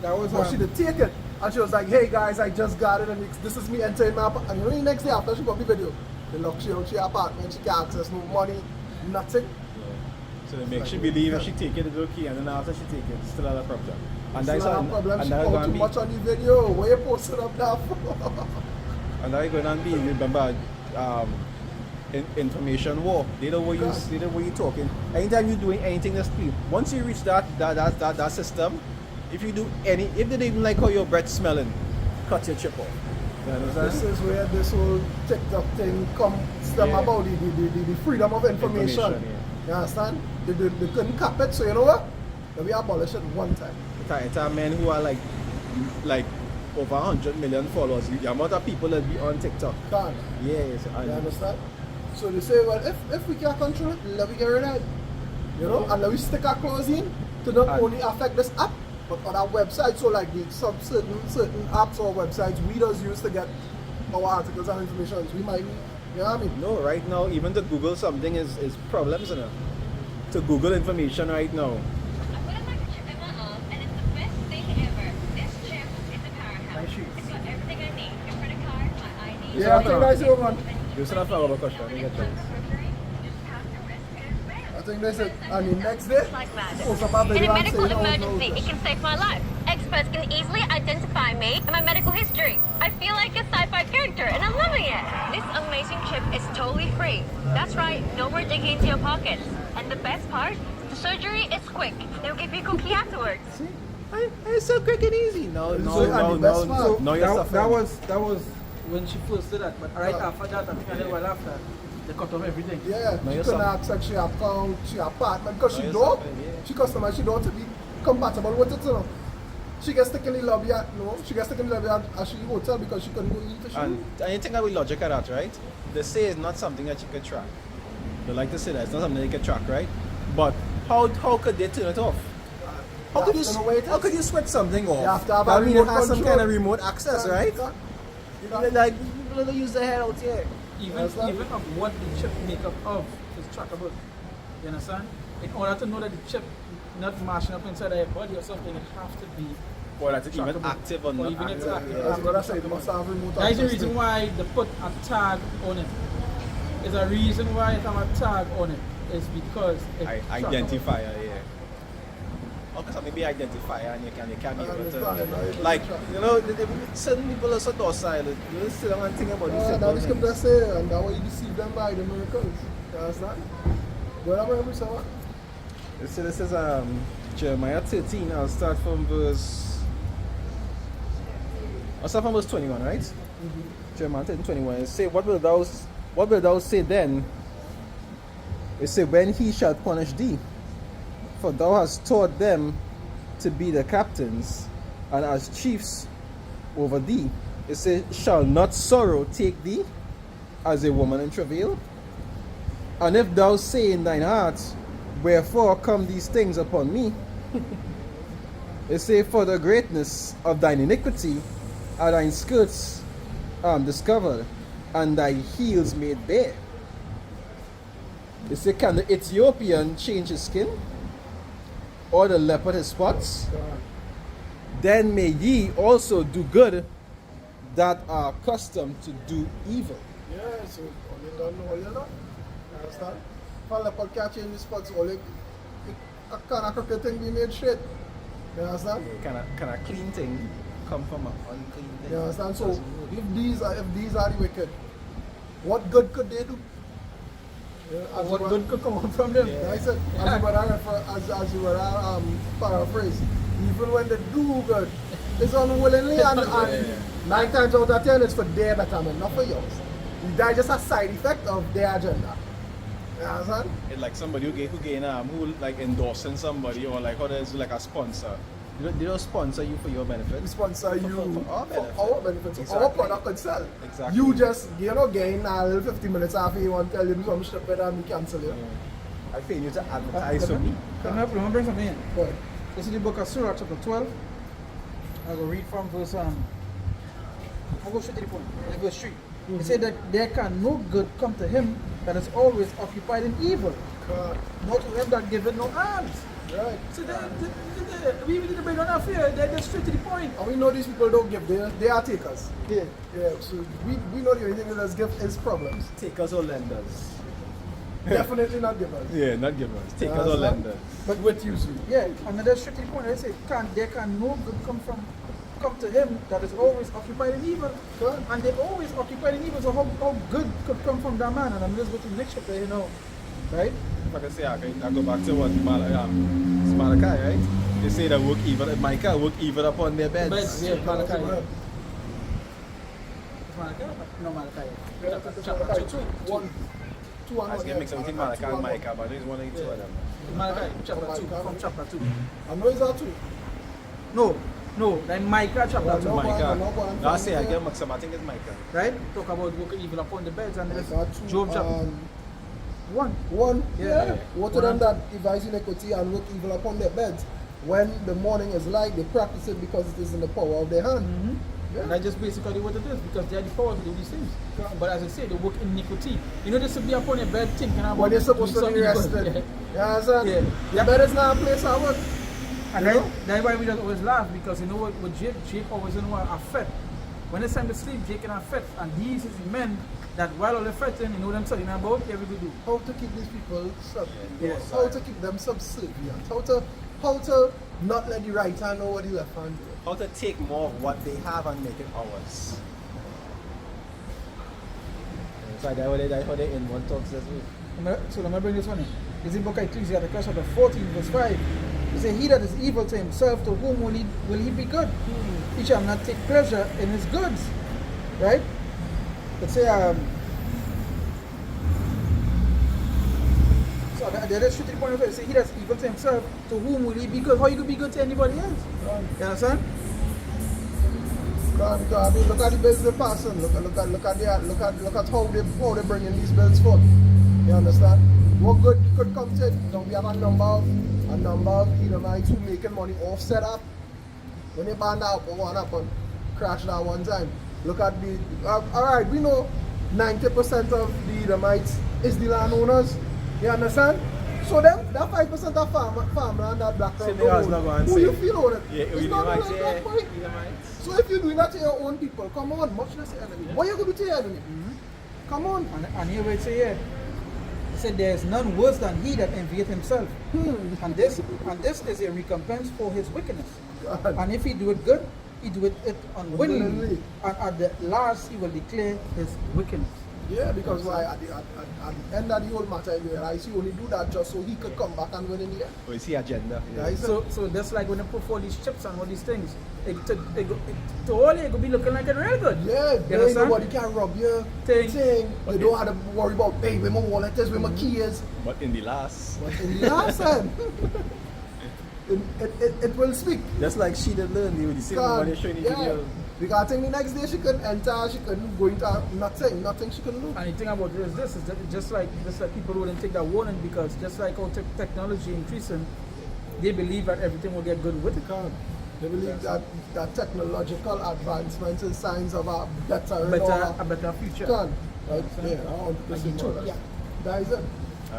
That was she did take it, and she was like, "Hey guys, I just got it, and this is me entering my apartment." And the next day after she got the video, they locked she out she apartment. She can't access no money, nothing. So they make she believe if she take it, it's okay, and then after she take it, it's still a problem. And that's a problem. She put too much on the video. Where you posted up now for? And that's going to be, remember, information war. They don't want you talking. Anytime you're doing anything that's clean, once you reach that system, if you do if they don't even like how your breath smelling, cut your chip off. You understand? This is where this whole TikTok thing comes about the freedom of information. You understand? They couldn't cap it, so you know what? We abolished it one time. It's a men who are like over 100 million followers. The amount of people that be on TikTok. God. Yes. You understand? So they say, well, if we can't control it, let me get rid of it. You know, and let me stick our clause in to not only affect this app, but other websites. So like the certain apps or websites we just use to get our articles and information. We might, you know what I mean? No, right now, even to Google something is problems enough. To Google information right now. Yeah, I think that's the one. You still have to have a question. I think that's it. And the next day, in a medical emergency, it can save my life. Experts can easily identify me and my medical history. I feel like a sci-fi character, and I'm loving it. This amazing chip is totally free. That's right, no more digging into your pockets. And the best part, the surgery is quick. They'll give you a cookie afterwards. See? It's so quick and easy. No, that was when she first did that, but right after that, I think a little while after, they cut off everything. Yeah, she couldn't access she account, she apartment, because she don't, she customer, she don't to be compatible with it, you know. She gets stuck in the lobby at she hotel because she couldn't go eat. And you think about logic at that, right? They say it's not something that you can track. They like to say that it's not something that you can track, right? But how could they turn it off? How could you switch something off? You have to have a I mean, it remote has some control. kind of remote access, right? Like, people don't use the head out here. Even of what the chip make up of is trackable. You understand? In order to know that the chip not mashing up inside of your body or something, it has to be or that it's even active or not even active. That is the reason why they put a tag on it. There's a reason why it have a tag on it. It's because it's identifier, yeah. Okay, so maybe identifier and you can be able to, like, you know, certain people are so docile. You just sit down and think about these that is what they say, and that's why you deceive them by the miracles. You understand? What am I saying? So this is Jeremiah 13. I'll start from verse 21, right? Mm-hmm. Jeremiah 13, 21. It say, what will thou say then? It say, when he shall punish thee, for thou hast taught them to be the captains and as chiefs over thee. It says, shall not sorrow take thee as a woman in travail? And if thou say in thine heart, wherefore come these things upon me? It say, for the greatness of thine iniquity are thine skirts discovered, and thy heels made bare. It say, can the Ethiopian change his skin, or the leopard his spots? Then may ye also do good that are accustomed to do evil. Yeah, so all you don't know, all you know. You understand? If a leopard can't change his spots, all you can a crooked thing be made straight. You understand? Can a clean thing come from an unclean thing? You understand? So if these are the wicked, what good could they do? Yeah, What good could come out from them? Yeah, I said, as you were paraphrase, even when they do good, it's unwillingly and 9 times out of 10 it's for their betterment, not for yours. That's just a side effect of their agenda. You understand? It's like somebody who like endorsing somebody, or like how there's like a sponsor. They don't sponsor you for your benefit. We sponsor you for our benefit. for our benefit. So Exactly. our product could sell. Exactly. You just, getting a little 50 minutes after you want to tell you some stupid and we cancel you. I pay you to advertise for me. Let me bring something in. But This is the book of Surah, chapter 12. I will read from verse I'll go straight to the point. Like verse 3. It said that there can no good come to him that is always occupied in evil, not to him that giveth no alms. right. So we even didn't bring on our fear, they're just straight to the point. And we know these people don't give, they are takers. Yeah. Yeah, so we know the only thing that does give is problems. Takers or lenders? Definitely not givers. Yeah, not givers. Takers or Understand? lenders. But with usually. Yeah, and that's straight to the point. They say, there can no good come to him that is always occupied in evil. Good. And they always occupied in evil, so how good could come from that man? And I'm just going to the next chapter, right? If I can say, I go back to what it's Malachi, right? They say that Micah work evil upon their beds. Beds, yeah, Malachi. Yeah. It's Malachi? No, Malachi. Yeah, Chapter 2. 1, 2 and I was 1. going to mix everything Malachi and Micah, but there's one of the two of them. Malachi, chapter 2, from chapter 2. I know it's that too. No, like Micah chapter 2. No, Micah. no, no, No, I say I get mixed up. I think it's Micah. Right? Talk about working evil upon the beds and there's Micah 2, Job chapter 1. 1. Yeah. Woe to them that devise iniquity and work evil upon their beds. When the morning is light, they practice it because it is in the power of their hand. Mm-hmm. Yeah. And that's just basically what it is, because they are the power to do these things. But as I say, they work in iniquity. You know, this should be upon your bed thinking about When you're supposed to doing be something good. rested. You understand? Yeah. Your bed is not a place of work. And You that, know? that's why we just always laugh, because you know what, with Jake always are fed. When it's time to sleep, Jake and are fed. And these is the men that while all they're fretting, you know them studying about, yeah, we could do. How to keep these people Yes. how to keep them subservient, how to not let the right hand know what the left hand do. How to take more of what they have and make it ours. So that's how they in one talks this week. So let me bring this one in. This is the book of Ecclesiastes, chapter 14, verse 5. He said, he that is evil to himself, to whom will he be good? He shall not take pleasure in his goods. Right? Let's say, so the other straight to the point of it, say he that's evil to himself, to whom will he be good? How you could be good to anybody else? You understand? Because I mean, look at the bills they're passing. Look at how they bring in these bills for. You understand? What good could come to it? Now we have a number of Edomites who making money off setup. When they band out or one up and crash that one time. Look at the alright, we know 90% of the Edomites is the landowners. You understand? So them that 5% of farmland that black crowd who you feel on it? Yeah, It's not Edomites, like that, boy. Edomites. So if you're doing that to your own people, come on, much less your enemy. What you gonna do to your enemy? Come on. And here we say here, he said there is none worse than he that envieth himself. And this is a recompense for his wickedness. God. And if he do it good, he do it unwillingly. Unwillingly. And at the last he will declare his wickedness. Yeah, because why at the end of the whole matter, you realize he only do that just so he could come back and win in the end. Oh, you see agenda. Right? So that's like when they put all these chips and all these things, to all it could be looking like a real good. Yeah, You there ain't understand? nobody can rob your Thing. thing. But You don't have to worry about, hey, where my wallet is, where my key is. But in the last, But in the last time, it will speak. Just like she did learn, they would see when they're showing the video. Because I think the next day she couldn't enter, she couldn't go into nothing she couldn't do. And the thing about it is this, is that just like people wouldn't take that warning because just like how technology increasing, they believe that everything will get good with it. They believe that technological advancements is signs of a better future. Right? Yeah, Like utopia. That is it.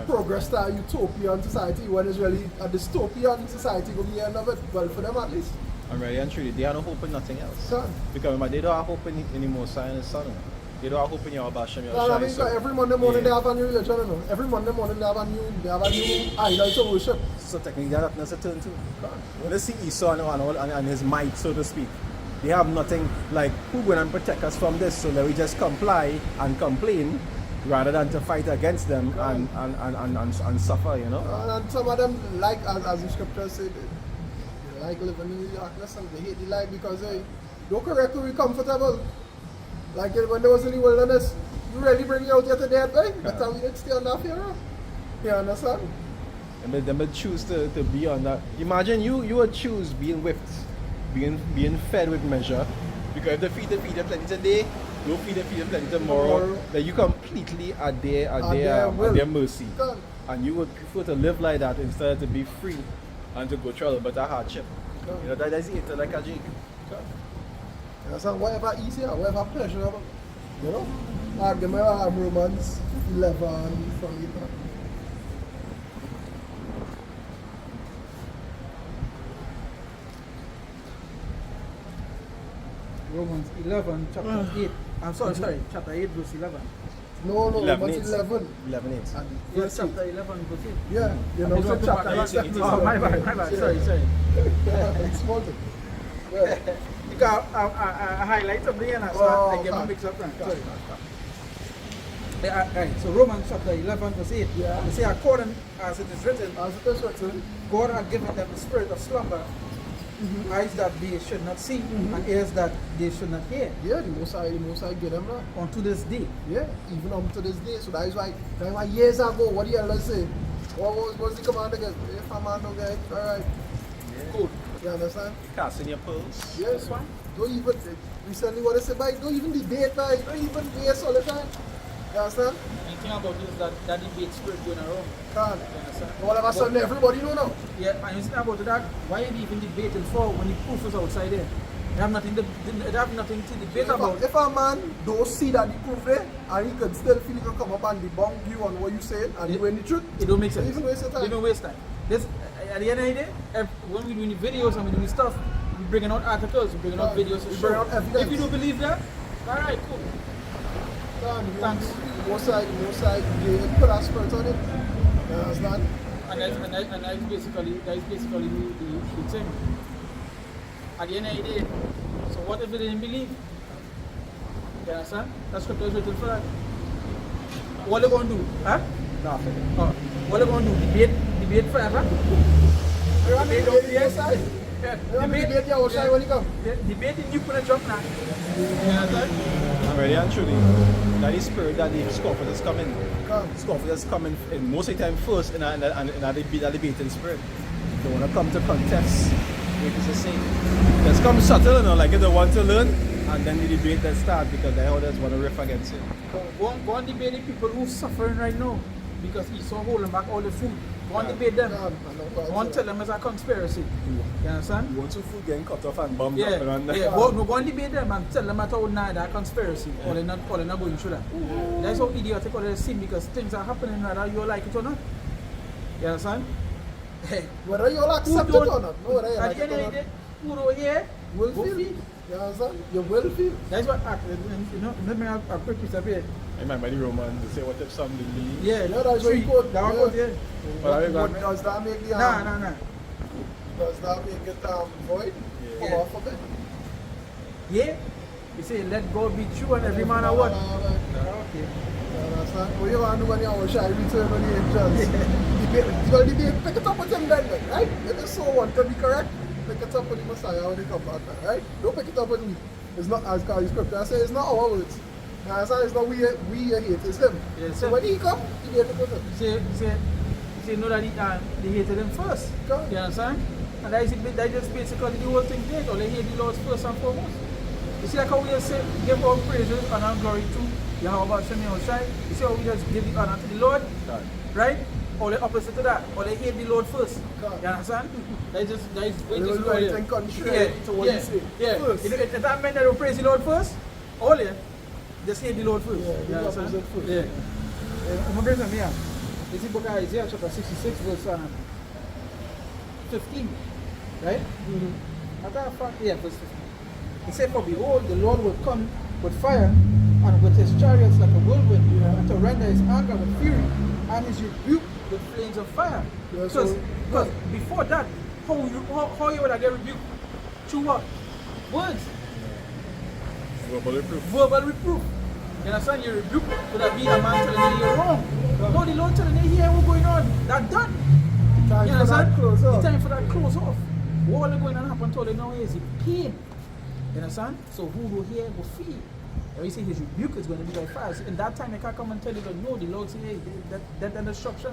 Progress to a utopian society when it's really a dystopian society going to be the end of it. Well, for them at least. I'm ready and truly, they have no hope in nothing else. Son. Because they don't have hope in anymore, science, son. They don't have hope in your Bashem, your I mean, every Monday morning they have a new religion, you know. Every Monday morning they have a new idol to worship. So technically that's a turn too. When they see Esau and his might, so to speak, they have nothing like who going to protect us from this, so that we just comply and complain rather than to fight against them and suffer, you know. And some of them, like as the scriptures say, they like living in the darkness and they hate the light because they don't correctly comfortable. Like when they was in the wilderness, you really bring you out here to death, right? Better we didn't stay on that here. You understand? And they will choose to be on that. Imagine you would choose being whipped, being fed with measure, because if they feed them plenty today, you feed them plenty tomorrow, then you completely at their mercy. And you would prefer to live like that instead of to be free and to go through a better hardship. You know, that's it, like a jig. So whatever easier, whatever pleasurable, you know. Give me Romans 11 from you. Romans 11, chapter 8. I'm sorry, chapter 8, verse 11. No, 11, 11. 11, 8. Yes, chapter 11, verse 8. Yeah, you know, So chapter 8. Oh, my bad, sorry. It's small thing. Yeah. Because I highlight something and I get my mix up. Sorry. Right, so Romans chapter 11, verse 8. Yeah. They say, according as it is written, God had given them the spirit of slumber, eyes that they should not see, and ears that they should not hear. Yeah, the Most High get them now. Unto this day. Yeah, even up to this day. So that is why years ago, what the elders say? What was the command again? If a man don't get it, alright. Cool. You understand? Casting your pearls. Yes, man. Don't even, recently what I said, but don't even debate, man. Don't even waste all the time. You understand? The thing about this is that debate spirit going around. Can't. You understand? All of a sudden, everybody know now. Yeah, and you think about that, why are they even debating for when the proof is outside there? They have nothing to debate about. If a man don't see that the proof there, and he can still feel he can come up and debunk you on what you saying, and you win the truth, It don't make sense. Even waste your time. They don't waste time. This, at the end of the day, when we're doing the videos and we're doing stuff, we're bringing out articles, we're bringing out videos to we show. bring out evidence. If you don't believe that, alright, cool. Thanks. Most side, they put a spirit on it. You understand? And that's basically the thing. At the end of the day, so what if they didn't believe? You understand? That's scripture is written for that. What are they going to do? Huh? Nothing. Oh, what are they going to do? Debate forever? Debate on the side? Debate your side when you come. Debate in you put a jump now. You understand? I'm ready and truly. That is spirit that the scoffers coming. Scoffers coming in most of the time first in a debating spirit. They want to come to contest. It is the same. Just come subtle, you know, like if they want to learn, and then the debate then start because the others want to riff against it. Go on debate the people who are suffering right now because Esau holding back all the food. Go on debate them. Go on tell them it's a conspiracy. You understand? You want some food getting cut off and bombed Yeah, up and yeah. Go on debate them and tell them at all now that conspiracy or they're not going through that. That's how idiotic all they seem because things are happening whether you like it or not. You understand? Hey, Whether you all accept it or not, no, whether you at like the it end or of the not, day, who over here will go feel. feel. You understand? You will feel. That's what let me have a quick piece of here. I remember the Romans, they say, what if some believe? Yeah, Yeah, that's three. very good. That one Yeah. goes here. What does that make the Nah. Does that make it void? Yeah. Or forbid? Yeah? You say, let God be true and every man a what? Okay. You understand? What you want to do when you are shy return when the angels? Debate, pick it up with him then, right? If you so want to be correct, pick it up with the Messiah when he come back, right? Don't pick it up with me. It's not as God is scripture. I say it's not our words. You understand? It's not we hate, it's him. Yes, So sir. when he come, he hate it with him. Say, know that they hated him first. God. You understand? And that is just basically the whole thing there. Only hear the Lord first and foremost. You see like how we just say, give all praises, honor and glory to Yahweh Shem Yahushai. You see how we just give the honor to the Lord, right? Or the opposite to that, or they hate the Lord first. You understand? That is just They will do anything contrary to what you say. Yeah. First. If that meant that they praise the Lord first, all yeah, just hate the Lord first. Yeah, You understand? opposite first. Yeah. I'm going to bring them here. This is book of Isaiah chapter 66 verse 15. Right? Matter of fact, yeah, verse 15. He said, for behold, the Lord will come with fire and with his chariots like a whirlwind, and to render his anger with fury and his rebuke with flames of fire. Yeah, Because so- before that, how you would have get rebuked? Through what? Words. Verbal reproof. You understand? You rebuke would have been a man telling you you're wrong. No, the Lord telling you here what's going on. That's done. Time You for that understand? close The up. time for that close off. What is going to happen to them now is the pain. You understand? So who will hear will feel. And we say his rebuke is going to be by fire. So in that time, they can't come and tell you that no, the Lord say, hey, death and destruction.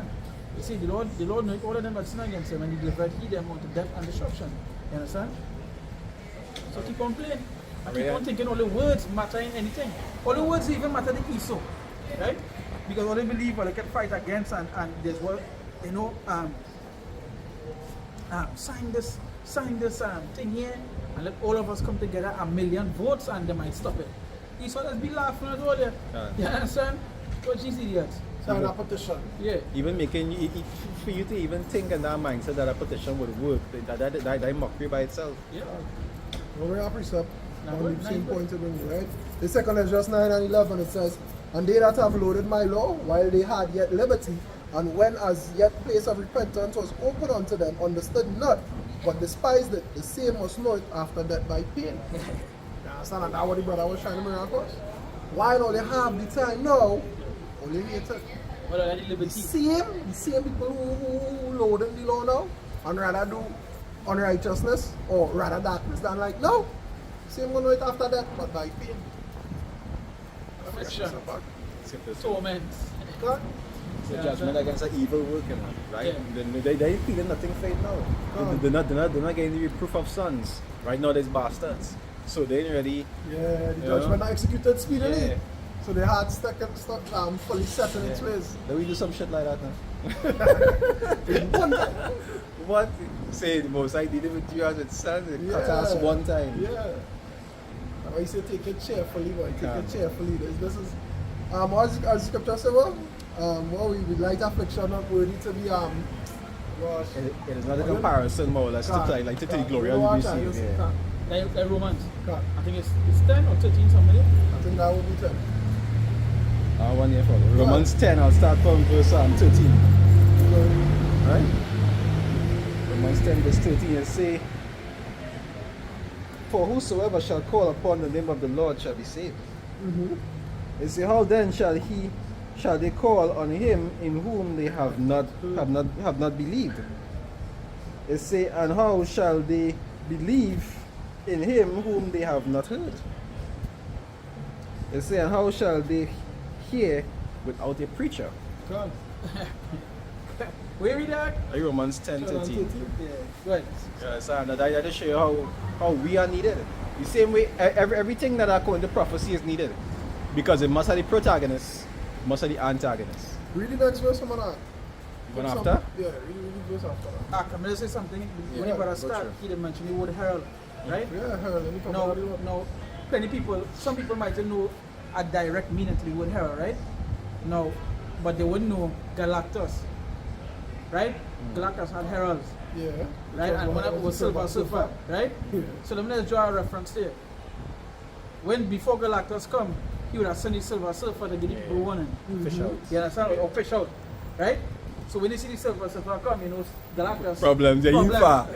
You see, the Lord knows all of them that sin against him, and he delivered them unto death and destruction. You understand? So keep on playing. I keep on thinking all the words matter in anything. All the words even matter the Esau. Right? Because all they believe, all they can fight against, and there's what, you know, sign this thing here, and let all of us come together, 1,000,000 votes, and they might stop it. Esau just be laughing at all there. You understand? What these idiots. Sign a petition. Yeah. Even making you, for you to even think in that mindset that a petition would work, that mockery by itself. Yeah. Well, we're precept Now, on what, the same 9 point of view, right? The second is just 9 and 11. It says, and they that have loaded my law while they had yet liberty, and when as yet place of repentance was open unto them, understood not, but despised it, the same must know it after death by pain. You understand? And that's what the brother was trying to bring across. Why don't they have the time now? Only later. Well, I did The liberty. same people who loaded the law now, and rather do unrighteousness or rather darkness than like no. Same gonna do it after that, but by pain. Affliction. Simple. Torments. God. It's a judgment against an evil work, you know, right? Yeah. They feeling nothing fake now. They're not getting the reproof of sons. Right now, there's bastards. So they ain't ready. Yeah, the Yeah. judgment are executed speedily. Yeah. So they had fully set in its ways. Then we do some shit like that now. One time. What? Say the most I did it with you as its son. It cut us one time. Yeah. I say take it cheerfully, boy. Take Yeah. it cheerfully. This is as scripture says, well, we light affliction not worthy to be gosh. It is not a comparison, more or less, to the glory of the receive. Yeah. Like Romans. God. I think it's 10 or 13 somebody. I think that would be 10. 1 year follow. Romans 10, I'll start from verse 13. Right? Romans 10 verse 13, it say, for whosoever shall call upon the name of the Lord shall be saved. It say, how then shall they call on him in whom they have not believed? It say, and how shall they believe in him whom they have not heard? It say, and how shall they hear without a preacher? God. Where read that? Romans 10 13. Yeah. Go ahead. Yeah, so that just show you how we are needed. The same way everything that according to prophecy is needed. Because it must have the protagonist, must have the antagonist. Read the next verse, man. One after? Yeah, read the verse after that. I'm going to say something. When Yeah, you got to go start, through. he didn't mention the word herald, right? Yeah, Harold, let me come No, out of the no. Plenty people, some people might know a direct meaning to the word herald, right? No, but they wouldn't know Galactus, right? Galactus had heralds, Yeah. right? And one of it was silver, right? Yeah. So let me just draw a reference there. When before Galactus come, he would have sent the silver to give the people warning. Fish out. You understand? Or fish out, right? So when you see the silver come, you know Galactus. Problems, yeah, you far.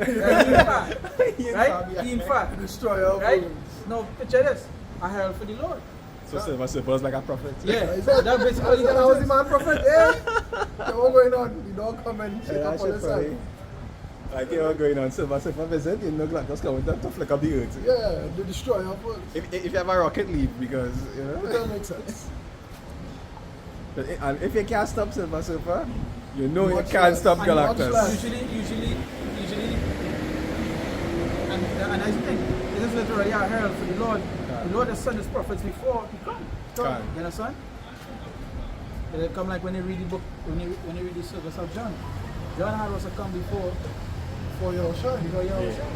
Right? He in far. Destroyer of Right? worlds. No, picture this. A herald for the Lord. So Silver was like a prophet. Yeah, Is that basically that was the man prophet? Yeah. So what's going on? You don't come and shake Yeah, up on the side. Like you were going on Silver visit, you know, like just coming to flick up the earth. Yeah, the destroyer of worlds. If you have a rocket leave, because you know. It doesn't make sense. But and if you can't stop Silver, you know Much you can't less. stop And much Galactus. less. usually And I think it is literally a herald for the Lord. The Lord has sent his prophets before he come. You understand? They come like when you read the book, when you read the service of John. John had also come before Yahushua.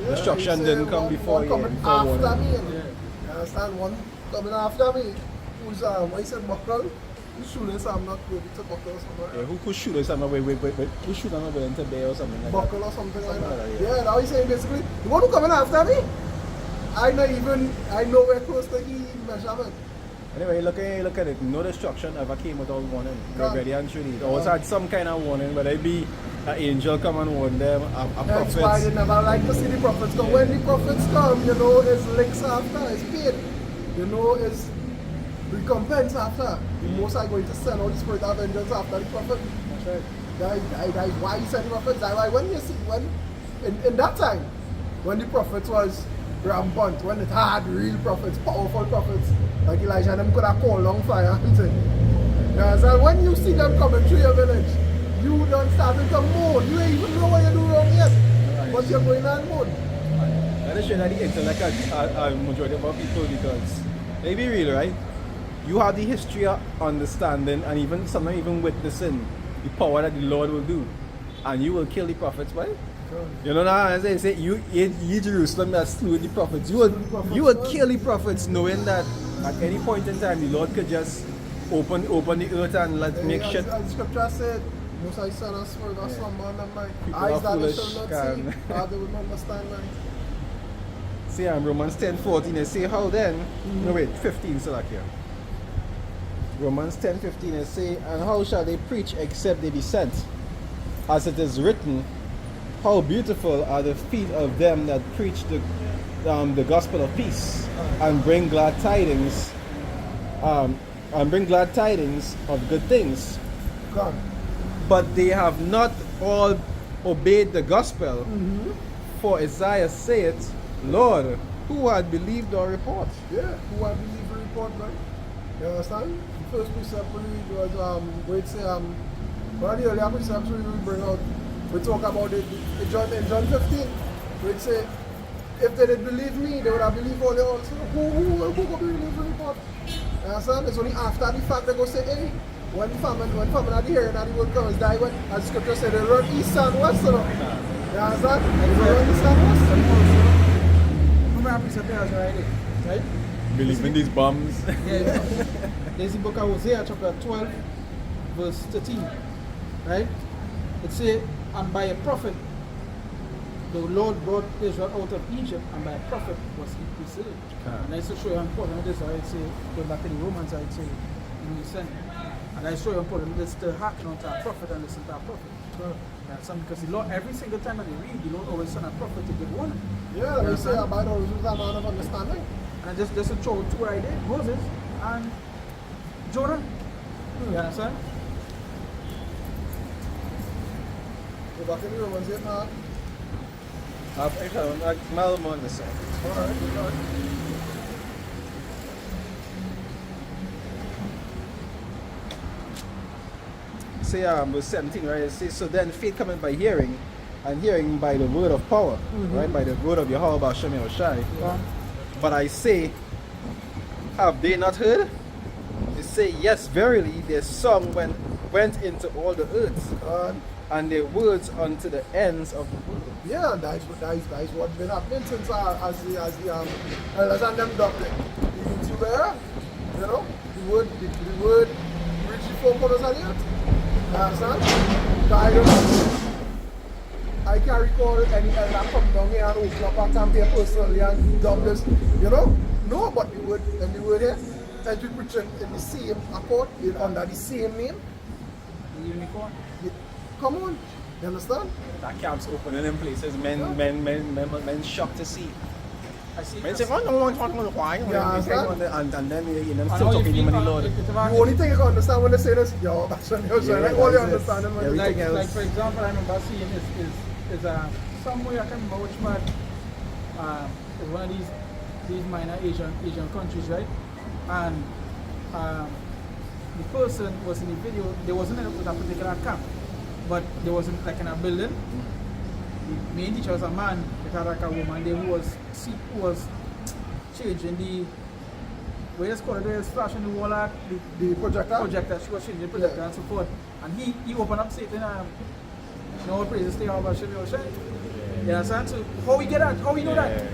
Destruction didn't come before you. Coming after me. You understand? One coming after me. Who's why he said buckle? Who's shooting so I'm not ready to buckle or something. Yeah, who could shoot us? Wait. Who shoot them over into there or something like Buckle that? or something like Something that. like that, yeah. Yeah, now he's saying basically, the one who coming after me, I nowhere close to his measurement. Anyway, look at it. No destruction ever came without warning. God. Ready and truly. It always had some kind of warning, whether it be an angel come and warn them, a That's why they prophet. never like to see the prophets come. When the prophets come, you know, it's licks after, it's paid. You know, it's recompense after. The Most High going to send all the spirit of vengeance after the prophet. That's right. That is why he sent the prophets. That's why when you see, in that time, when the prophets was rampant, when it had real prophets, powerful prophets, like Elijah and them could have called on fire and say, you understand? When you see them coming through your village, you don't start to moan. You ain't even know what you do wrong yet. But you're going on moan. That is showing that the intellect a majority of our people, because they be real, right? You have the history of understanding and even sometimes even witnessing the power that the Lord will do, and you will kill the prophets, right? You know what I'm saying? Say you Jerusalem that slew the prophets. You would kill the prophets, knowing that at any point in time the Lord could just open the earth and make shit. As the scripture said, Most High sent us for the slumber and the night. People Eyes are that they foolish, shall not can. see, how they will not understand man. See, Romans 10:14, they say, how then? No, wait, 15, so like here. Romans 10:15, they say, and how shall they preach except they be sent? As it is written, how beautiful are the feet of them that preach the gospel of peace and bring glad tidings, of good things. God. But they have not all obeyed the gospel. For Isaiah saith, Lord, who had believed our report? Yeah, who I believe the report, man. You understand? The first precept we read was where it say one of the earlier precepts we bring out, we talk about it in John 15, where it say, if they did believe me, they would have believed all the also. Who could believe the report? You understand? It's only after the fact they go say, hey, when famine at the hearing and the word comes, die when, as the scripture said, they run east and west, you know. You understand? They run east and west. Remember precept there already, right? Believe in these bums. Yeah. There's the book of Hosea, chapter 12, verse 13. Right? It says, and by a prophet, the Lord brought Israel out of Egypt, and by a prophet was he preserved. And I used to show you how important this. I'd say, going back to the Romans, I'd say, he sent. And I show you how important this to hearken unto a prophet and listen to a prophet. Because the Lord, every single time that they read, the Lord always send a prophet to give warning. Yeah, they say about all those a man of understanding. And just to show two right there, Moses and Jonah. You understand? Go back in the Romans yet now. Malmo on the side. Alright, good. Say verse 17, right? It says, so then faith cometh by hearing, and hearing by the word of power, right? By the word of Yahweh B'Shem Yahushai. But I say, have they not heard? They say, yes, verily, their song went into all the earth, and their words unto the ends of the world. Yeah, that's what's been happening since as the elders and them doctrine. The YouTuber, you know, the word reach the four corners of the earth. You understand? I can't recall any elder come down here and open up a campaign personally and done this, you know? No, but the word here, and we preaching in the same accord, under the same name. The unicorn. Come on, you understand? That camp's opening in places, men shocked to see. I see. Men say, oh, no, why? Yeah, and then you know, still talking to the Lord. The only thing you can understand when they say this, yo, that's what you're saying. Like, all you understand when they Everything else. like for example, I remember seeing is somewhere I can't remember which part. It's one of these minor Asian countries, right? And the person was in the video. They wasn't in a particular camp, but they wasn't like in a building, the main teacher was a man, it had like a woman there who was changing the, where it's called, where it's flashing the wall at, The projector? projector, she was changing the projector and so forth. And he opened up stating, all praises stay over Shimmy Ocean. You understand? So how we get that? How we know that?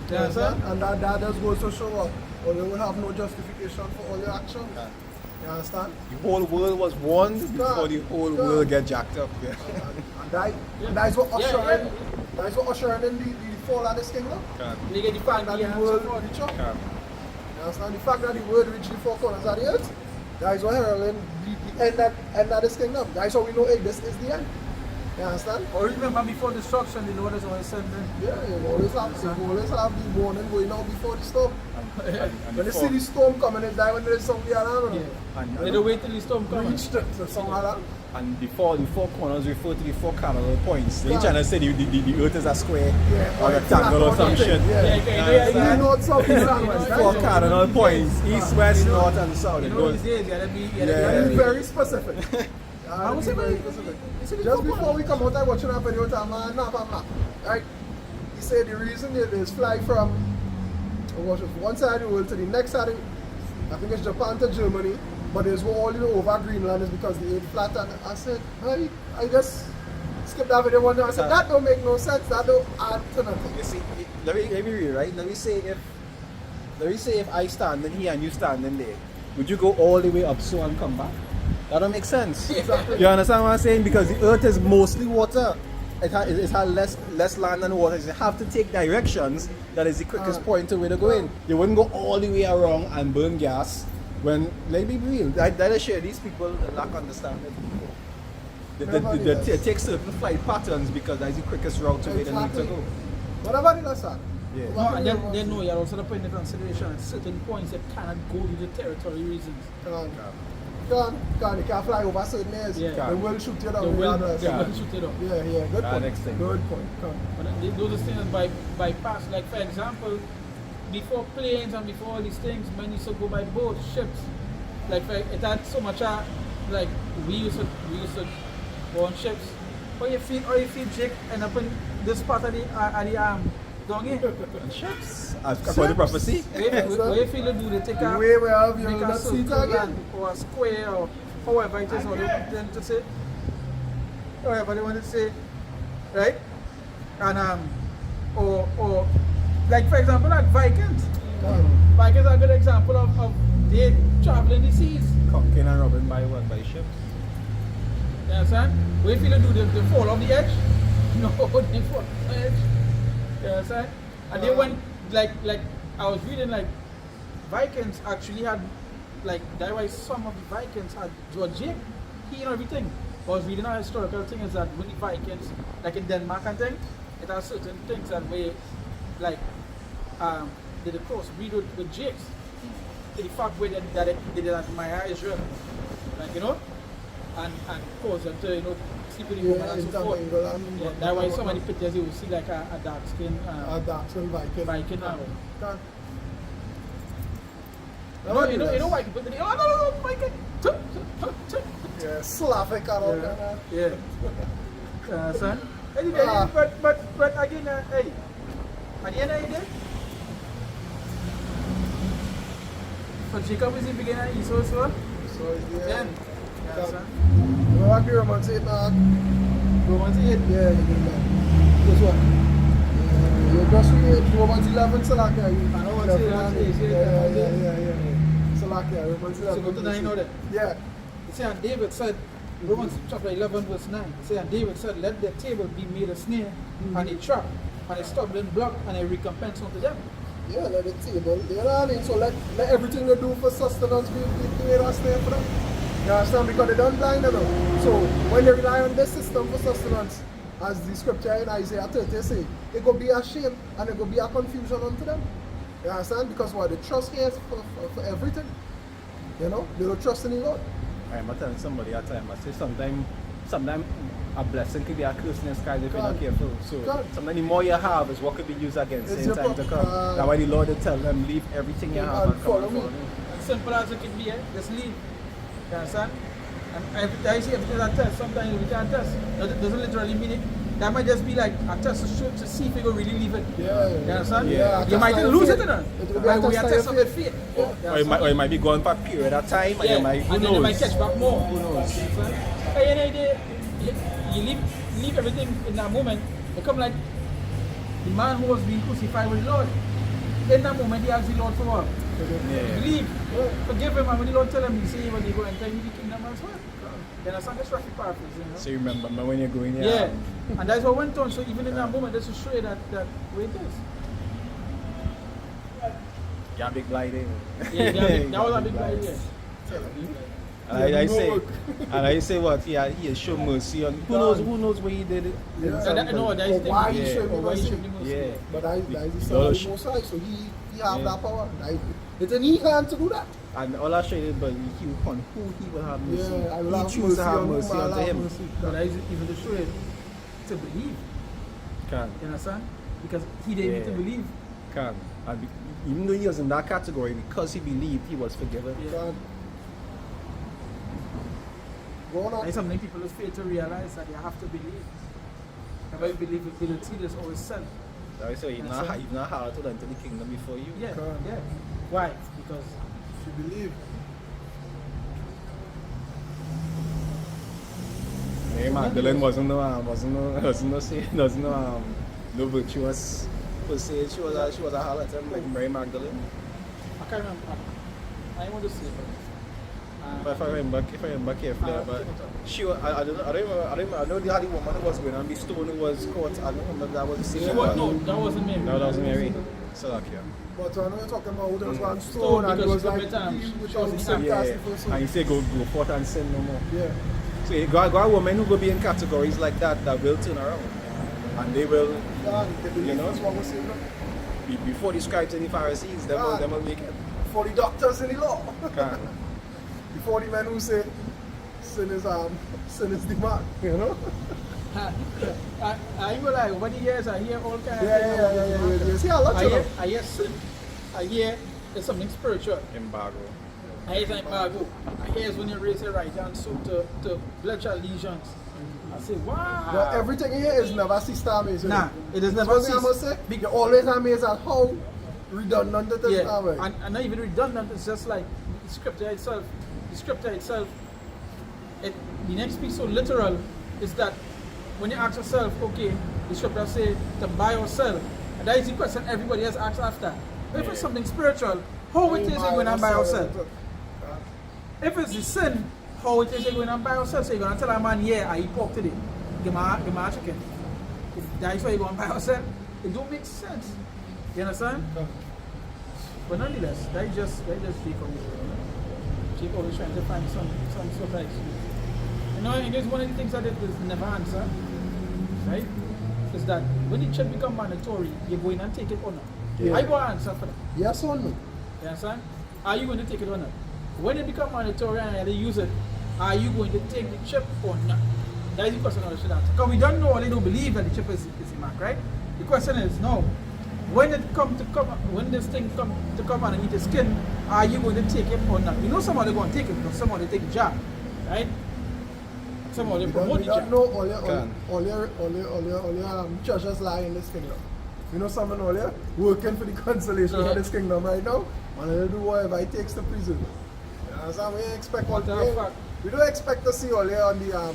You understand? And that just goes to show up. Or you will have no justification for all your actions. You understand? The whole world was warned before the whole world get jacked up. Yeah. And that is what ushering, that is what ushering in the fall of this kingdom. They get the fact that the world reach up. You understand? The fact that the world reach the four corners of the earth, that is what heralding the end of this kingdom. That is how we know this is the end. You understand? Or remember before destruction, the Lord has always said that. Yeah, you always have the warning going out before the storm. And When you see the storm coming, it's like when there is something around. Yeah. They don't wait till the storm comes. Reach to something like that. And the four corners refer to the four cardinal points. They trying to say the earth is a square or a rectangle or some shit. You know what's up in West, Four cardinal points, east, west, north, and south. You know these days, you gotta be very specific. I would say very specific. Just before we come out, I watching a video time, map. Right? He said the reason it is fly from one side of the world to the next side, I think it's Japan to Germany, but it's all over Greenland is because the earth flat. And I said, hey, I just skipped that video one day. I said, that don't make no sense, that don't add to nothing. You see, let me read, right? Let me say if I stand in here and you stand in there, would you go all the way up so and come back? That don't make sense. Exactly. You understand what I'm saying? Because the earth is mostly water. It has less land than water. You have to take directions. That is the quickest point to where to go in. You wouldn't go all the way around and burn gas when, let me be real, that is share these people lack understanding. They take certain flight patterns because that is the quickest route to where they need to go. Whatever the lesson. Yeah. No, and then no, you're also putting into consideration at certain points that cannot go to the territory reasons. You can't fly over certain areas. Yeah. They will shoot you down. They will regardless. shoot it up. Yeah, good point. Next thing. Good point. But those are things bypass. Like for example, before planes and before all these things, men used to go by boats, ships. Like it had so much like we used to go on ships. Or you feel Jake end up in this part of the down here. Ships. According to prophecy. What you feel to do? They take a Way we have you make a not see it circle again. or a square or however it is what they tend to say. However they want to say, right? And or like for example like Vikings. Vikings are a good example of they traveling the seas. Conking and robbing by what? By ships? You understand? What you feel to do? They fall off the edge? No, they fall off the edge. You understand? And they went like I was reading like Vikings actually had like that's why some of the Vikings had George Jake, he and everything. I was reading a historical thing is that when the Vikings like in Denmark and thing, it has certain things that way like they did crossbreed with Jakes. To the fact where that they did admire Israel. Like and cause them to sleep with the woman and so forth. Yeah, that's why so many pictures you will see like a dark skin Viking arrow. You know white people today, oh no, Viking. Yeah, Slavic arrow. Yeah. Son. Anyway, but again, hey, at the end of the day, so Jacob is the beginner, Esau as well. So Then, son. You know what the Romans 8 now? Romans 8? Yeah, you do that. This one. You just read Romans 11, Salakia. I know what's it. Yeah. Salakia, Romans 11. So go to 9 now then. Yeah. It says, and David said, Romans chapter 11 verse 9, it says, and David said, let the table be made a snare, and a trap, and a stumbling block, and a recompense unto them. Yeah, let the table. You know what I mean? So let everything they do for sustenance be made a snare for them. You understand? Because they don't blind them. So when they rely on this system for sustenance, as the scripture in Isaiah 30 say, it will be a shame and it will be a confusion unto them. You understand? Because what they trust here is for everything. You know? They don't trust in the Lord. I'm telling somebody at time, I say sometimes a blessing could be a curse in the sky if you're not careful. So sometimes the more you have is what could be used against in time to come. That's why the Lord will tell them, leave everything you have and come and follow me. As simple as it can be, just leave. You understand? And I see everything that test, sometimes we can't test. That doesn't literally mean it. that might just be like a test to shoot to see if you go really leave it. Yeah. You understand? Yeah. You might lose it, you know. It will be Like a we are test test of of your your faith. Or it might be going for a period of time, and Yeah, you might, who and then you might knows? catch back more. Who knows? You leave everything in that moment. It come like the man who was being crucified with the Lord. In that moment, he asked the Lord for what? Yeah. Believe. Forgive him, and when the Lord tell him, he say, when you go enter into the kingdom as well. You understand? That's roughly paraphrase, you know? So you remember when you're going Yeah. And that's what went on. So even in that moment, that's to show you that way it is. Yeah, big blind there. Yeah, that was a big idea. And I say what? He show mercy on. Who knows where he did it? Yeah. That's Or the why thing. he showed me Or why he mercy. showed me mercy. Yeah. But that is the son Lord, of the Most High, so he have that power. It's in his hand to do that. And all I show you, but he on who he will have mercy. Yeah, I will he have choose to have on mercy whom I'll unto have him. mercy. But that is even to show you to believe. Can. You understand? Because he didn't need to Yeah. believe. Can. And even though he was in that category, because he believed, he was forgiven. Yeah. God. Go on. There's something people just fail to realize that they have to believe. If I believe ability, there's always self. That's why he's not hard to enter the kingdom before you. Yeah, God. yeah. Why? Because You believe. Mary Magdalene wasn't no virtuous per se. She was a harlot like Mary Magdalene. I can't remember. I want to say, But if I remember carefully, but she was, I don't remember. I know they had a woman who was going and be stoned who was caught. I don't remember if that was the same. she was, no, that wasn't Mary. No, that wasn't Mary. So like yeah. But I know you're talking about who there was one Stone stone and it because was she like, commit harm. which was the same Yeah, cast yeah. for And he said go forth and sin no more. Yeah. So you got a woman who go be in categories like that will turn around. And they will, God, they believe You know? that's what we're saying. before the scribes and the Pharisees, them will make it. For the doctors in the law. Can. Before the men who say sin is the mark, you know? I ain't gonna lie, over the years I hear all kinds Yeah. You see a lot of them. I hear sin. I hear it's something spiritual. Embargo. I hear it's embargo. I hear it's when you raise your right hand so to bloodshot lesions. I say, wow. But everything here is never sister amazing. Nah, it is never One thing I must say, you always amazed at how redundant it is. Yeah, now, right? and not even redundant, it's just like the scripture itself. The scripture itself, the next piece so literal is that when you ask yourself, okay, the scripture say to buy or sell, and that is the question everybody else asks after. But if it's something spiritual, how it is you going to buy or sell? If it's the sin, how it is you going to buy or sell? So you're going to tell a man, yeah, I eat pork today. Give me a chicken. If that's why you're going to buy or sell, it don't make sense. You understand? But nonetheless, that is just fake on you. People always trying to find some sort of excuse. You know, and there's one of the things that it is never answer, right? Is that when the chip become mandatory, you're going and take it or not. Yeah. I go answer for that. Yes or no? You understand? Are you going to take it or not? When it become mandatory and they use it, are you going to take the chip or not? That is the question I should answer. Because we don't know or they don't believe that the chip is the mark, right? The question is no. When this thing come and eat the skin, are you going to take it or not? You know somebody going to take it because somebody take the jab, right? Somebody promote the We don't jab. know all your treasures lie in this kingdom. You know someone all here working for the consolation of this kingdom right now, and they'll do whatever it takes to prison. You understand? We don't expect to see all here on the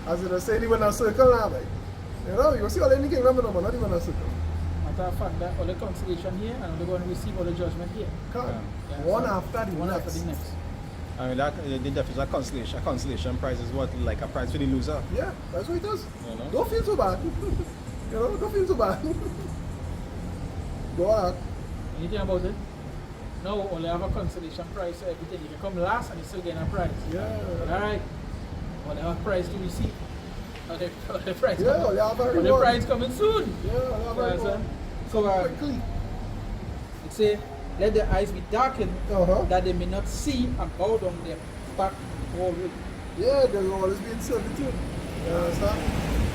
as it say, even a circle now, right? You know, you see all in the kingdom, but not even a circle. Matter of fact, that all the consolation here and they're going to receive all the judgment here. One after the One next. after the next. I mean, the definition of consolation. A consolation prize is what, like a prize for the loser. Yeah, that's what it does. You know? Don't feel so bad. You know, don't feel so bad. Go on. Anything about it? No, only have a consolation prize for everything. You can come last and you still get a prize. Yeah. Alright. Only have a prize to receive. The prize Yeah, coming. only have a The reward. prize coming soon. Yeah, only have a reward. Understand? So Quickly. it say, let their eyes be darkened that they may not see and bow down their back before you. Yeah, there will always be in servitude. You understand?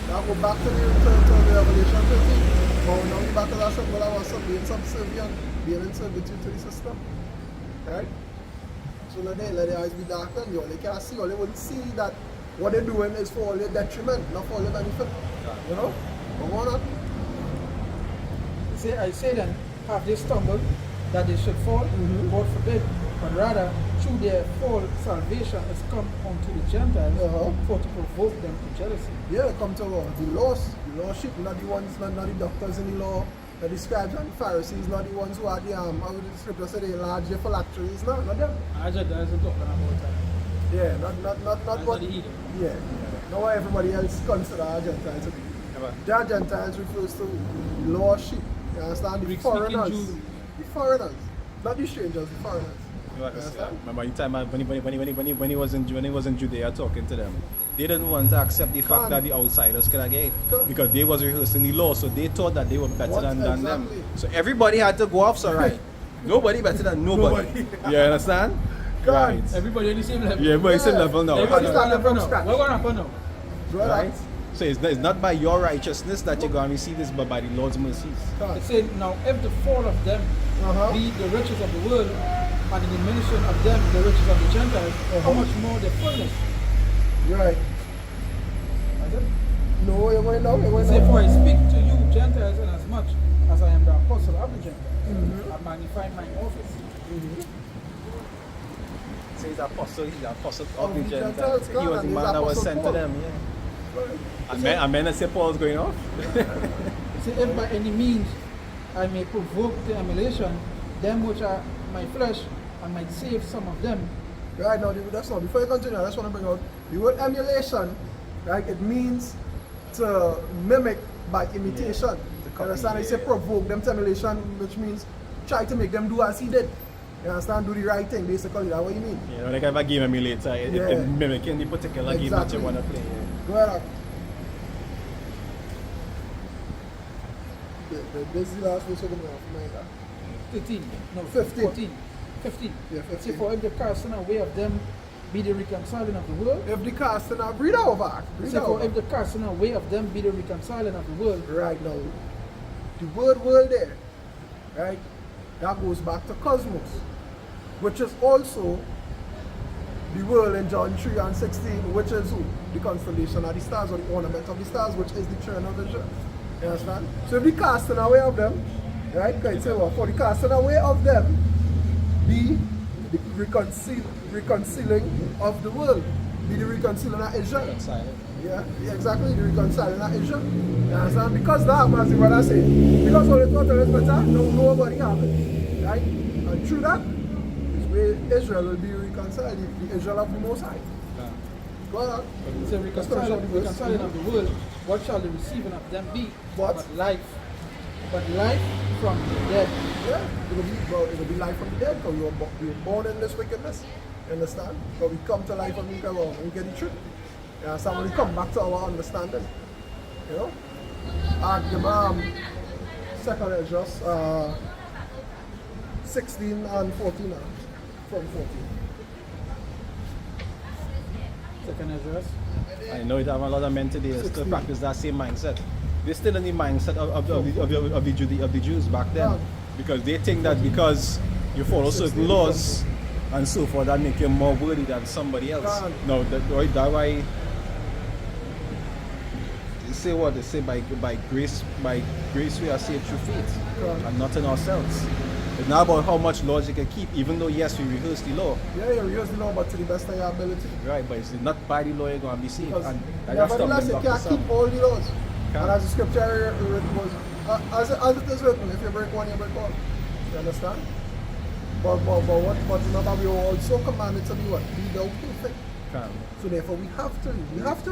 Now go back to the Revelation 13. But now the battle of symbol of being subservient, being in servitude to the system. Right? So let their eyes be darkened. They only can see, or they wouldn't see that what they're doing is for all your detriment, not for all your benefit. You know? But why not? I say then, have they stumbled that they should fall? God forbid. But rather, through their fall, salvation has come unto the Gentiles for to provoke them to jealousy. Yeah, come to the lawship, not the ones, not the doctors in the law, not the scribes and the Pharisees, not the ones who are the, how would the scripture say, the large phylacteries, not them. I just talking about that. Yeah, not what. Yeah. Not what everybody else consider our Gentiles to be. Their Gentiles refers to lordship. You understand? The foreigners. The foreigners. Not the strangers, the foreigners. Remember the time when he was in Judea talking to them, they didn't want to accept the fact that the outsiders could get it because they was rehearsing the law, so they thought that they were better than them. So everybody had to go off, so right. Nobody better than nobody. You understand? Right. Everybody on the same level. Yeah, everybody same level now. Everybody starting from scratch. What's going to happen now? Right? So it's not by your righteousness that you're going to receive this, but by the Lord's mercies. It said, now if the fall of them be the riches of the world, and the diminishing of them the riches of the Gentiles, how much more the fullness? Right. No, you're going now. Say, for I speak to you Gentiles inasmuch as I am the apostle of the Gentiles. I magnify my office. So he's the apostle of the Gentiles. He was the man that was sent to them. Yeah. And men say Paul's going off. See, if by any means I may provoke the emulation, them which are my flesh, and might save some of them. Right now, that's not. Before you continue, I just want to bring out the word emulation. Right, it means to mimic by imitation. You understand? I say provoke them to emulation, which means try to make them do as he did. You understand? Do the right thing, basically. That's what you mean. Yeah, like a game emulator, it mimicking the particular game that you want to play. Go ahead. This is the last one, so come on. 15. No, 15. 14. 15. Yeah, 15. See, for if the casting away of them be the reconciling of the world. If the casting out, read over. For if the casting away of them be the reconciling of the world. Right now, the word world there, right, that goes back to cosmos, which is also the world in John 3 and 16, which is who? The constellation of the stars, or the ornament of the stars, which is the churn of vision. You understand? So if the casting away of them, right, can say what? For the casting away of them, be the reconciling of the world, be the reconciling of Israel. Yeah, exactly, the reconciling of Israel. You understand? Because that, as the brother said, because all the total is better, nobody have it. Right? And through that, is where Israel will be reconciled, the Israel of the Most High. Yeah. Go on. It's a reconciling of the world. What shall the receiving of them be? What? But life. But life from the dead. Yeah, it'll be life from the dead, because we were born in this wickedness. You understand? But we come to life and we get the truth. You understand? When we come back to our understanding. You know? Second is just 16 and 14 from 14. Second address. I know it have a lot of men today still practice that same mindset. They're still in the mindset of the Jews back then, because they think that because you follow certain laws and so forth, that make you more worthy than somebody else. No, that's why they say what they say, by grace we are saved through faith, and not in ourselves. It's not about how much laws you can keep, even though yes, we rehearse the law. Yeah, you rehearse the law, but to the best of your ability. Right, but it's not by the law you're going to be saved. And nevertheless, you can't keep all the laws. And as the scripture written was, as it is written, if you break one, you break all. You understand? But remember, we are also commanded to be what? Be thou perfect. So therefore, we have to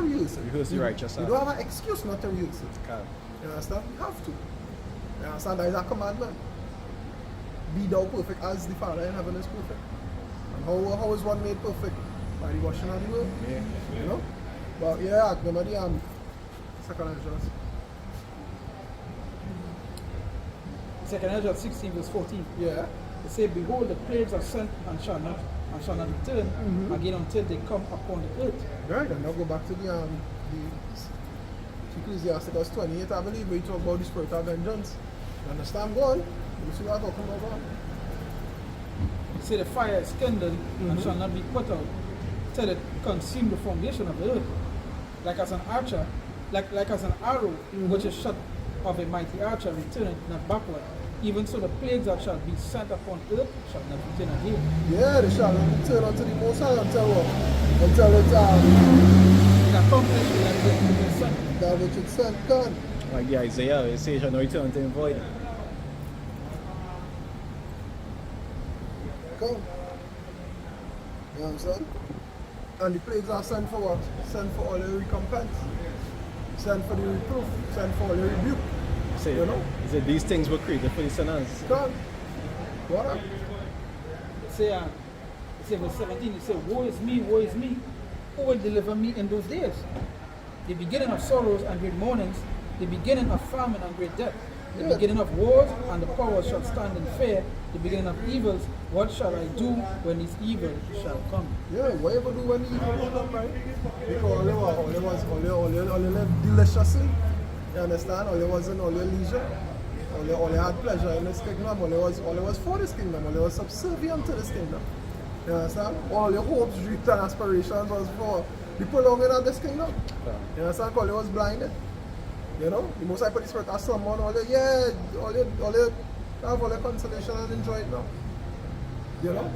rehearse it. Rehearse the righteous. We don't have an excuse not to rehearse it. You understand? We have to. You understand? That is a commandment. Be thou perfect as the Father in heaven is perfect. And how is one made perfect? By the washing of the word. Yeah. You know? But yeah, remember the second Ezra. Second Ezra 16 verse 14. Yeah. They say, behold, the plagues are sent and shall not return again until they come upon the earth. Right, and now go back to the Ecclesiastes 28, I believe, where you talk about the spirit of vengeance. You understand? Go on. You see what I'm talking about? They say the fire is kindled and shall not be put out, till it consume the foundation of the earth. Like as an archer, like as an arrow, which is shot of a mighty archer, return it not backward. Even so, the plagues that shall be sent upon earth shall not return again. Yeah, they shall return unto the Most High until what? Until it It accomplished with the sun. that which it sent done. Like the Isaiah, it says, shall not return unto him void. Come. You understand? And the plagues are sent for what? Sent for all the recompense. Sent for the reproof. Sent for all the rebuke. Say, You know? he said these things were created for the sinners. Come. What up? Say verse 17, it says, woe is me, who will deliver me in those days? The beginning of sorrows and great mournings, the beginning of famine and great death, the Yeah. beginning of wars, and the powers shall stand in fear, the beginning of evils. What shall I do when these evils shall come? Yeah, what you gonna do when the evil come, right? Because all they live deliciously. You understand? All they was in all their leisure. All they had pleasure in this kingdom. All they was for this kingdom. All they was subservient to this kingdom. You understand? All your hopes, dreams, and aspirations was for the prolonging of this kingdom. You understand? Because they was blinded. You know? The Most High put the Spirit of someone, all they have all the consolation and enjoy it now. You know?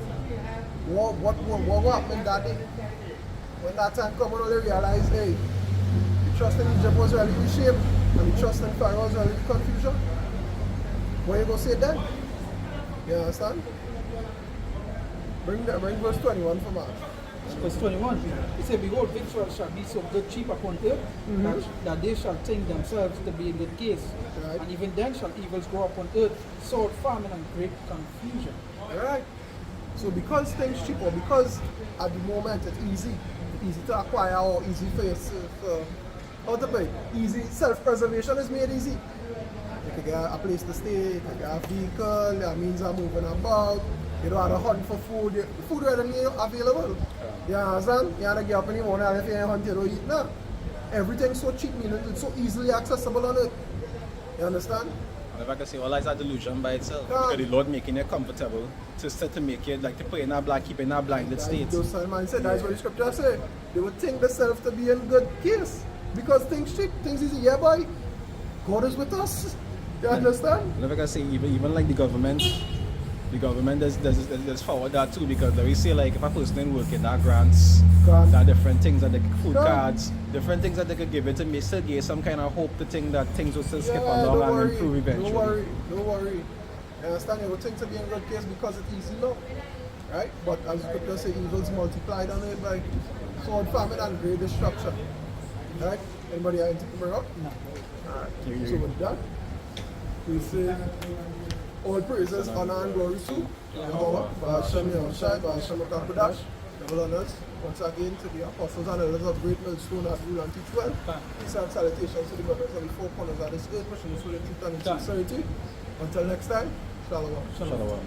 What happened that day? When that time come, when they realize, hey, the trust in Egypt was really the shame, and the trust in Pharaoh was really the confusion. What you gonna say then? You understand? Bring verse 21 from us. Verse 21, it said, behold, victuals shall be so good cheap upon earth, that they shall think themselves to be in good case. Right. And even then shall evils grow upon earth, sword, famine, and great confusion. Alright? So because things cheap, or because at the moment it's easy to acquire, or easy for yourself, how to put it, easy, self-preservation is made easy. You can get a place to stay, you can get a vehicle, there are means of moving about, you don't have to hunt for food, the food readily available. You understand? You have to get up in the morning and if you ain't hunt, you don't eat now. Everything's so cheap, meaning it's so easily accessible on it. You understand? And if I can say, well, that's a delusion by itself. Yeah. Because the Lord making it comfortable to make it, like to put in a blind, keep in a blinded state. Those same mindset, that's what the scripture say. They would think themselves to be in good case. Because things cheap, things easy. Yeah, boy, God is with us. You understand? And if I can say, even like the government does forward that too, because they say like if a person in working, that grants, Grant. that different things, that the food Grant. cards, different things that they could give it to me, still give some kind of hope to think that things will still skip Yeah, along don't and worry, improve eventually. Don't worry. You understand? You would think to be in good case because it's easy now. Right? But as the scripture say, evils multiplied on it by sword, famine, and great destruction. Right? Anybody have anything to bring up? No. Alright. So with that, we say all praises, honor, and glory to Yahweh, Ba'ashem Yahushai, Ba'ashem Akakudash, double honors once again to the apostles and elders of Great Millstone that rule and teach well. Peace and salutations to the brothers of the four corners of this earth, pushing us with the truth and in sincerity. Until next time, Shalom. Shalom.